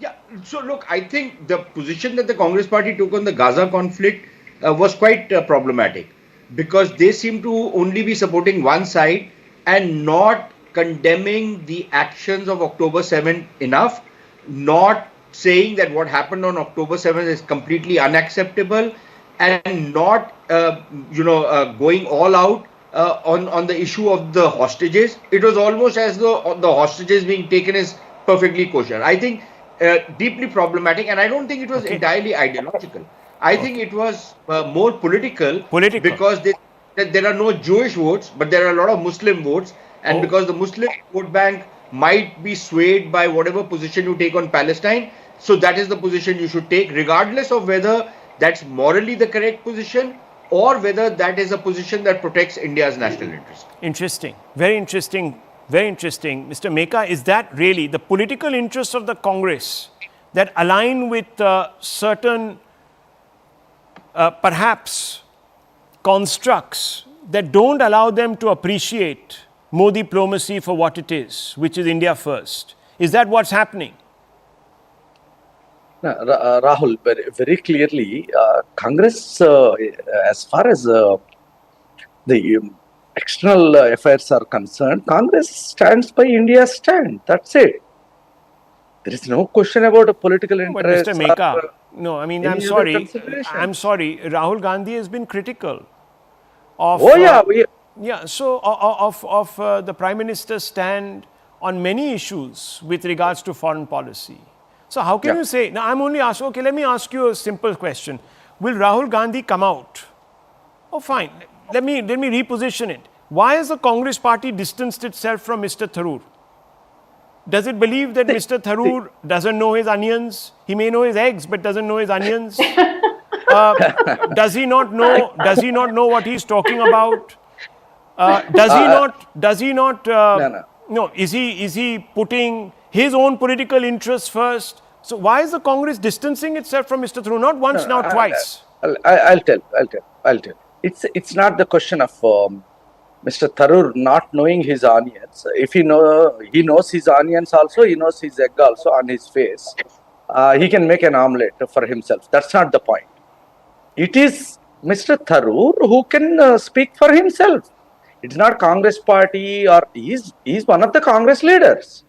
S9: Yeah, so look, I think the position that the Congress party took on the Gaza conflict was quite problematic, because they seem to only be supporting one side and not condemning the actions of October 7th enough, not saying that what happened on October 7th is completely unacceptable, and not, going all out on the issue of the hostages. It was almost as though the hostages being taken is perfectly kosher. I think deeply problematic, and I don't think it was entirely ideological. I think it was more political. Because there are no Jewish votes, but there are a lot of Muslim votes, and because the Muslim vote bank might be swayed by whatever position you take on Palestine, so that is the position you should take, regardless of whether that's morally the correct position or whether that is a position that protects India's national interest.
S2: Interesting. Very interesting. Very interesting. Mr. Meka, is that really the political interests of the Congress that align with certain, perhaps, constructs that don't allow them to appreciate Modi diplomacy for what it is, which is India first? Is that what's happening?
S10: No, Rahul, very clearly, Congress, as far as the external affairs are concerned, Congress stands by India's stand. That's it. There is no question about a political
S2: No, but Mr.
S10: interest
S2: Meka,
S10: or
S2: no, I mean,
S10: any other considerations.
S2: Rahul Gandhi has been critical of,
S10: Oh yeah,
S2: yeah, so of the Prime Minister's stand on many issues with regards to foreign policy. So how can
S10: Yeah.
S2: you say, now I'm only asking, okay, let me ask you a simple question. Will Rahul Gandhi come out? Oh, fine. Let me reposition it. Why has the Congress party distanced itself from Mr. Tharoor? Does it believe that Mr. Tharoor doesn't know his onions? He may know his eggs, but doesn't know his onions. Does he not know? Does he not know what he's talking about? Does he not? Does he not?
S10: No.
S2: No. Is he putting his own political interests first? So why is the Congress distancing itself from Mr. Tharoor? Not once, now twice.
S10: I'll tell. It's not the question of Mr. Tharoor not knowing his onions. If he knows his onions also, he knows his egg also on his face. He can make an omelette for himself. That's not the point. It is Mr. Tharoor who can speak for himself. It's not Congress party, or he's one of the Congress leaders.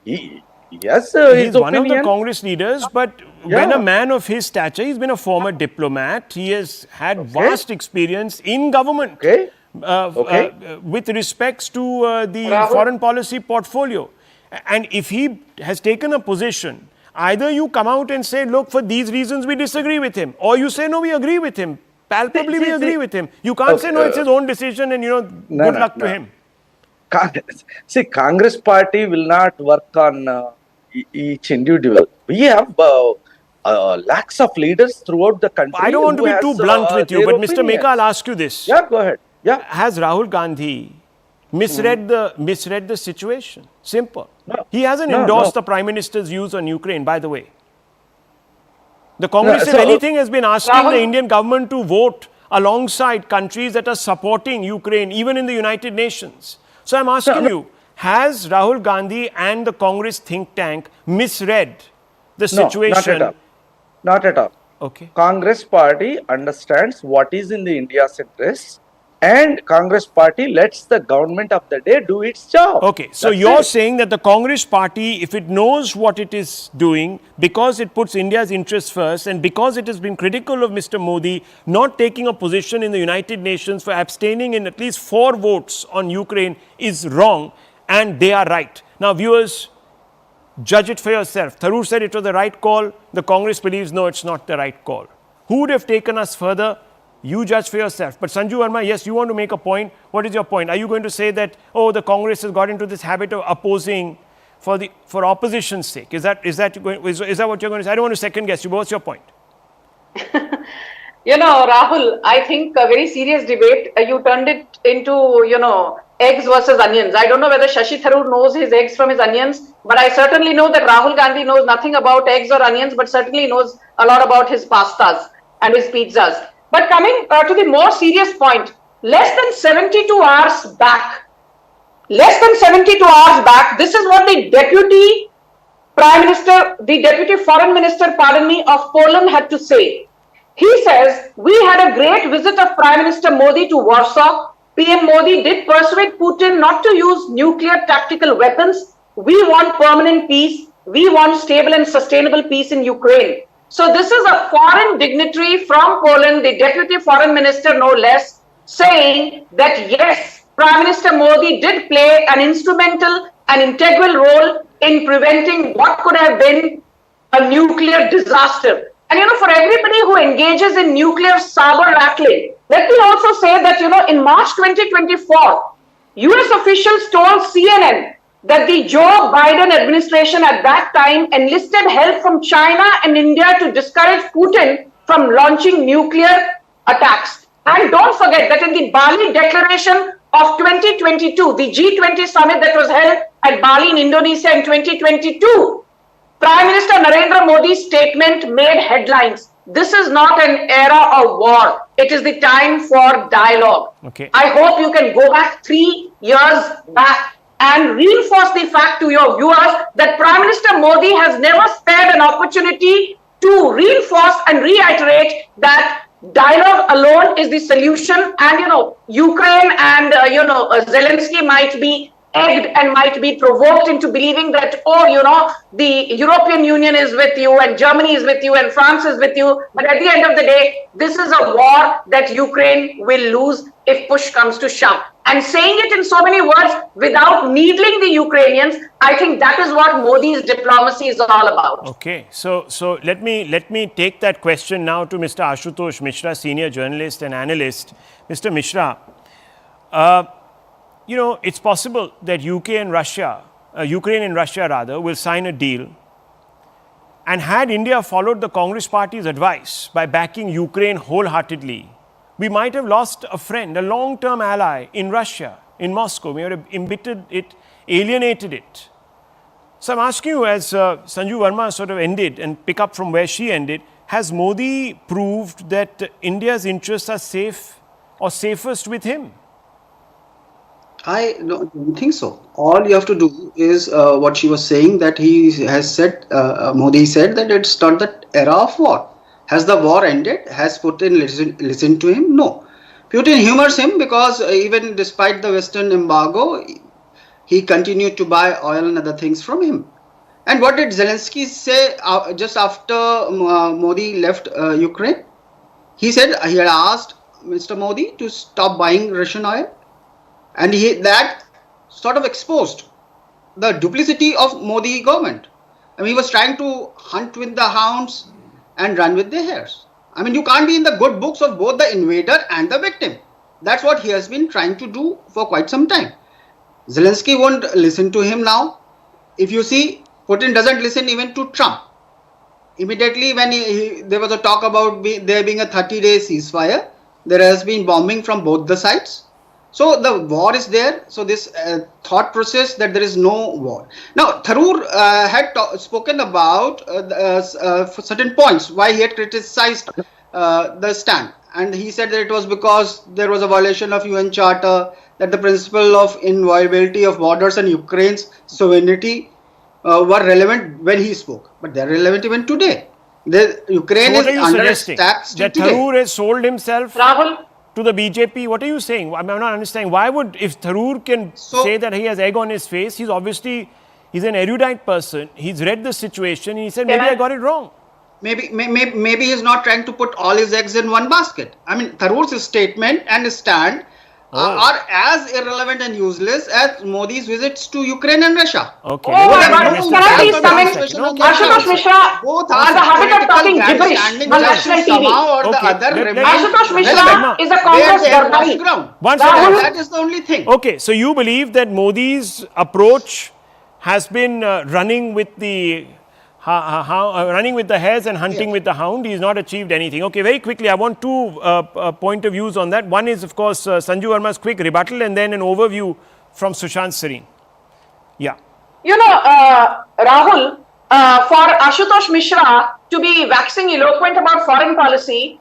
S10: Yes,
S2: He's one of the Congress leaders, but when a man of his stature, he's been a former diplomat, he has had vast experience in government with respects to the foreign policy portfolio. And if he has taken a position, either you come out and say, look, for these reasons we disagree with him, or you say, no, we agree with him. Palpably, we agree with him. You can't say, no, it's his own decision and, good luck to him.
S10: Congress party will not work on each individual. We have lakhs of leaders throughout the country.
S2: I don't want to be too blunt with you, but Mr. Meka, I'll ask you this.
S10: Yeah, go ahead. Yeah.
S2: Has Rahul Gandhi misread the situation? Simple.
S10: No.
S2: He hasn't endorsed the Prime Minister's views on Ukraine, by the way. The Congress, if anything, has been asking the Indian government to vote alongside countries that are supporting Ukraine, even in the United Nations. So I'm asking you, has Rahul Gandhi and the Congress think tank misread the situation?
S10: No, not at all.
S2: Okay.
S10: Congress party understands what is in the India's interest, and Congress party lets the government of the day do its job.
S2: Okay, so you're saying that the Congress party, if it knows what it is doing, because it puts India's interests first, and because it has been critical of Mr. Modi not taking a position in the United Nations for abstaining in at least 4 votes on Ukraine, is wrong, and they are right. Now, viewers, judge it for yourself. Tharoor said it was the right call. The Congress believes, no, it's not the right call. Who would have taken us further? You judge for yourself. But Sanju Verma, yes, you want to make a point. What is your point? Are you going to say that, oh, the Congress has got into this habit of opposing for opposition's sake? Is that what you're going to say? I don't want to second guess you, but what's your point?
S4: Rahul, I think a very serious debate. You turned it into, eggs versus onions. I don't know whether Shashi Tharoor knows his eggs from his onions, but I certainly know that Rahul Gandhi knows nothing about eggs or onions, but certainly knows a lot about his pastas and his pizzas. But coming to the more serious point, less than 72 hours back, this is what the Deputy Foreign Minister, of Poland had to say. He says, we had a great visit of Prime Minister Modi to Warsaw. PM Modi did persuade Putin not to use nuclear tactical weapons. We want permanent peace. We want stable and sustainable peace in Ukraine. So this is a foreign dignitary from Poland, the Deputy Foreign Minister, no less, saying that yes, Prime Minister Modi did play an instrumental and integral role in preventing what could have been a nuclear disaster. And for everybody who engages in nuclear saber rattling, let me also say that, in March 2024, US officials told CNN that the Joe Biden administration at that time enlisted help from China and India to discourage Putin from launching nuclear attacks. And don't forget that in the Bali Declaration of 2022, the G20 summit that was held at Bali in Indonesia in 2022, Prime Minister Narendra Modi's statement made headlines. This is not an era of war. It is the time for dialogue.
S2: Okay.
S4: I hope you can go back 3 years back and reinforce the fact to your viewers that Prime Minister Modi has never spared an opportunity to reinforce and reiterate that dialogue alone is the solution. And, Ukraine and, Zelensky might be egged and might be provoked into believing that, the European Union is with you and Germany is with you and France is with you. But at the end of the day, this is a war that Ukraine will lose if push comes to shove. And saying it in so many words without needling the Ukrainians, I think that is what Modi's diplomacy is all about.
S2: Okay, so let me take that question now to Mr. Ashutosh Mishra, senior journalist and analyst. Mr. Mishra, it's possible that Ukraine and Russia will sign a deal. And had India followed the Congress party's advice by backing Ukraine wholeheartedly, we might have lost a friend, a long-term ally in Russia, in Moscow. We would have embittered it, alienated it. So I'm asking you, as Sanju Verma sort of ended and pick up from where she ended, has Modi proved that India's interests are safe or safest with him?
S11: I don't think so. All you have to do is what she was saying, that he has said, Modi said that it's not the era of war. Has the war ended? Has Putin listened to him? No. Putin humors him because even despite the Western embargo, he continued to buy oil and other things from him. And what did Zelensky say just after Modi left Ukraine? He said he had asked Mr. Modi to stop buying Russian oil. And that sort of exposed the duplicity of Modi government. I mean, he was trying to hunt with the hounds and run with the hares. I mean, you can't be in the good books of both the invader and the victim. That's what he has been trying to do for quite some time. Zelensky won't listen to him now. If you see, Putin doesn't listen even to Trump. Immediately when there was a talk about there being a 30-day ceasefire, there has been bombing from both the sides. So the war is there. So this thought process that there is no war. Now, Tharoor had spoken about certain points why he had criticized the stand. And he said that it was because there was a violation of UN Charter, that the principle of inviolability of borders and Ukraine's sovereignty were relevant when he spoke. But they are relevant even today. Ukraine is under attack still
S2: that Tharoor has sold himself
S4: Rahul,
S2: to the BJP? What are you saying? I'm not understanding. Why would, if Tharoor can say that he has egg on his face, he's an erudite person. He's read the situation and he said, maybe I got it wrong.
S11: Maybe he's not trying to put all his eggs in one basket. I mean, Tharoor's statement and stand are as irrelevant and useless as Modi's visits to Ukraine and Russia.
S2: Okay.
S4: Can I please come in? Ashutosh Mishra has a habit of talking gibberish on national TV. Ashutosh Mishra is a Congress Garbari.
S11: That is the only thing.
S2: Okay, so you believe that Modi's approach has been running with the hares and hunting with the hound. He's not achieved anything. Okay, very quickly, I want two point of views on that. One is, of course, Sanju Verma's quick rebuttal and then an overview from Sushant Sareen. Yeah.
S4: Rahul, for Ashutosh Mishra to be waxing eloquent about foreign policy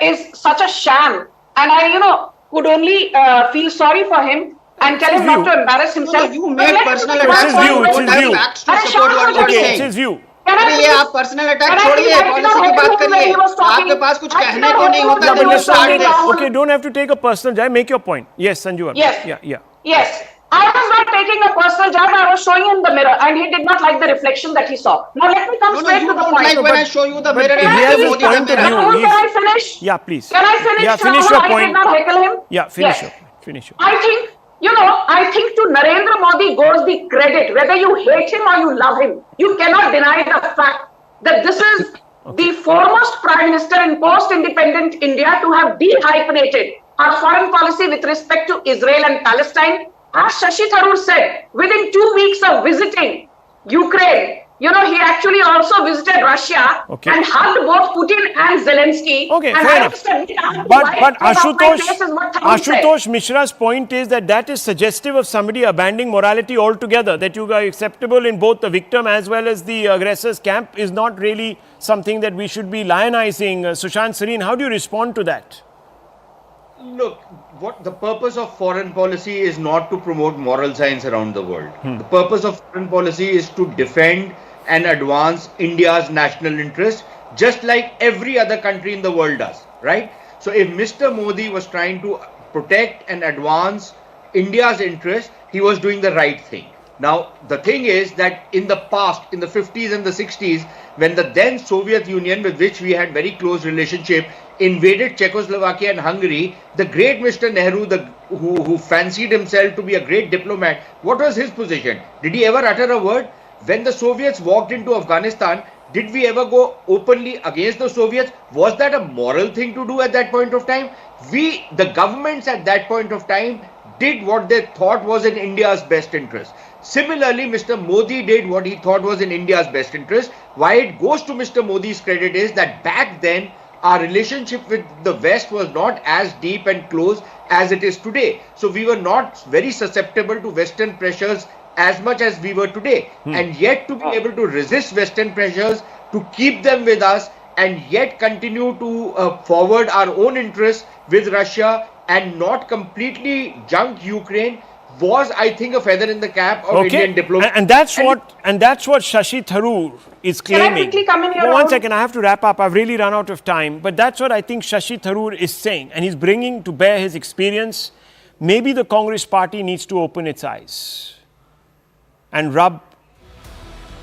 S4: is such a sham. And I, could only feel sorry for him and tell him not to embarrass himself.
S11: No, you make personal attacks.
S2: Okay, it's his view.
S11: अरे ये आप personal attack छोड़िए, policy की बात करिए. आपके पास कुछ कहने को नहीं होता तो start this.
S2: Okay, don't have to take a personal jab. Make your point. Yes, Sanju Verma.
S4: Yes. I was not taking a personal jab. I was showing him the mirror, and he did not like the reflection that he saw. Now let me come straight to the point.
S11: Like when I show you the mirror,
S2: he has his point of view.
S4: Can I finish?
S2: Yeah, please.
S4: Can I finish?
S2: Yeah, finish your point.
S4: I did not heckle him.
S2: Yeah, finish your.
S4: I think to Narendra Modi goes the credit, whether you hate him or you love him. You cannot deny the fact that this is the foremost prime minister in post-independent India to have dehyphenated our foreign policy with respect to Israel and Palestine. As Shashi Tharoor said, within 2 weeks of visiting Ukraine, he actually also visited Russia and hugged both Putin and Zelensky.
S2: Okay,
S4: and
S2: fair enough. But Ashutosh Mishra's point is that is suggestive of somebody abandoning morality altogether, that you are acceptable in both the victim as well as the aggressor's camp is not really something that we should be lionizing. Sushant Sareen, how do you respond to that?
S9: Look, what the purpose of foreign policy is not to promote moral science around the world. The purpose of foreign policy is to defend and advance India's national interest, just like every other country in the world does, right? So if Mr. Modi was trying to protect and advance India's interest, he was doing the right thing. Now, the thing is that in the past, in the 50s and the 60s, when the then Soviet Union, with which we had very close relationship, invaded Czechoslovakia and Hungary, the great Mr. Nehru, who fancied himself to be a great diplomat, what was his position? Did he ever utter a word? When the Soviets walked into Afghanistan, did we ever go openly against the Soviets? Was that a moral thing to do at that point of time? The governments at that point of time, did what they thought was in India's best interest. Similarly, Mr. Modi did what he thought was in India's best interest. Why it goes to Mr. Modi's credit is that back then, our relationship with the West was not as deep and close as it is today. So we were not very susceptible to Western pressures as much as we were today. And yet to be able to resist Western pressures, to keep them with us, and yet continue to forward our own interests with Russia and not completely junk Ukraine was, I think, a feather in the cap of Indian diplomacy.
S2: And that's what Shashi Tharoor is claiming.
S4: Can I quickly come in here?
S2: One second, I have to wrap up. I've really run out of time. But that's what I think Shashi Tharoor is saying. And he's bringing to bear his experience. Maybe the Congress party needs to open its eyes and rub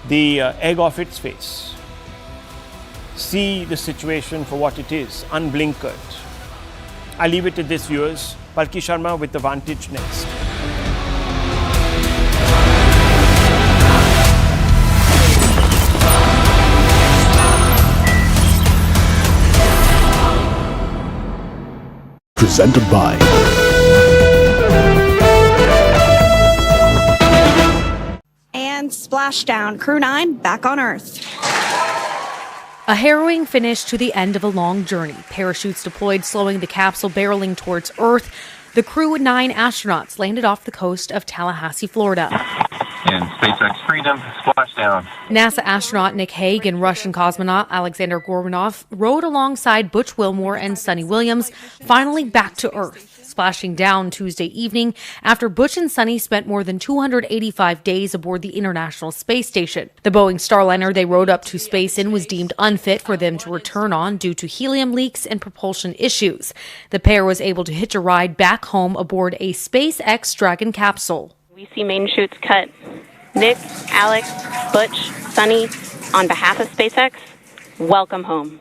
S2: the egg off its face. See the situation for what it is, unblinkered. I leave it to this, viewers. Palki Sharma with The Vantage next.
S12: Presented by
S13: and Splashdown, Crew 9 back on Earth.
S1: A harrowing finish to the end of a long journey. Parachutes deployed, slowing the capsule barreling towards Earth. The Crew 9 astronauts landed off the coast of Tallahassee, Florida.
S14: And SpaceX Freedom, Splashdown.
S1: NASA astronaut Nick Hague and Russian cosmonaut Alexander Gorbanov rode alongside Butch Wilmore and Sunny Williams, finally back to Earth, splashing down Tuesday evening after Butch and Sunny spent more than 285 days aboard the International Space Station. The Boeing Starliner they rode up to space in was deemed unfit for them to return on due to helium leaks and propulsion issues. The pair was able to hitch a ride back home aboard a SpaceX Dragon capsule.
S15: We see main chutes cut. Nick, Alex, Butch, Sunny, on behalf of SpaceX, welcome home.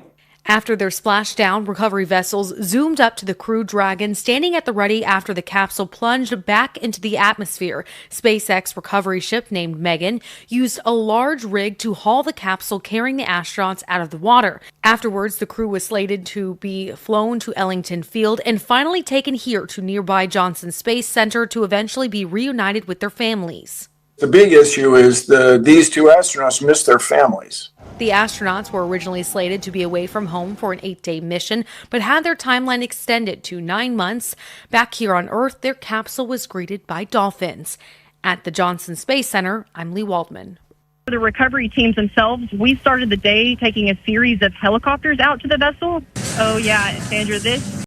S1: After their splashdown, recovery vessels zoomed up to the Crew Dragon, standing at the ready after the capsule plunged back into the atmosphere. SpaceX recovery ship named Megan used a large rig to haul the capsule carrying the astronauts out of the water. Afterwards, the crew was slated to be flown to Ellington Field and finally taken here to nearby Johnson Space Center to eventually be reunited with their families.
S16: The big issue is these two astronauts missed their families.
S1: The astronauts were originally slated to be away from home for an 8-day mission, but had their timeline extended to 9 months. Back here on Earth, their capsule was greeted by dolphins. At the Johnson Space Center, I'm Lee Waldman.
S17: For the recovery teams themselves, we started the day taking a series of helicopters out to the vessel. Oh yeah, Sandra, this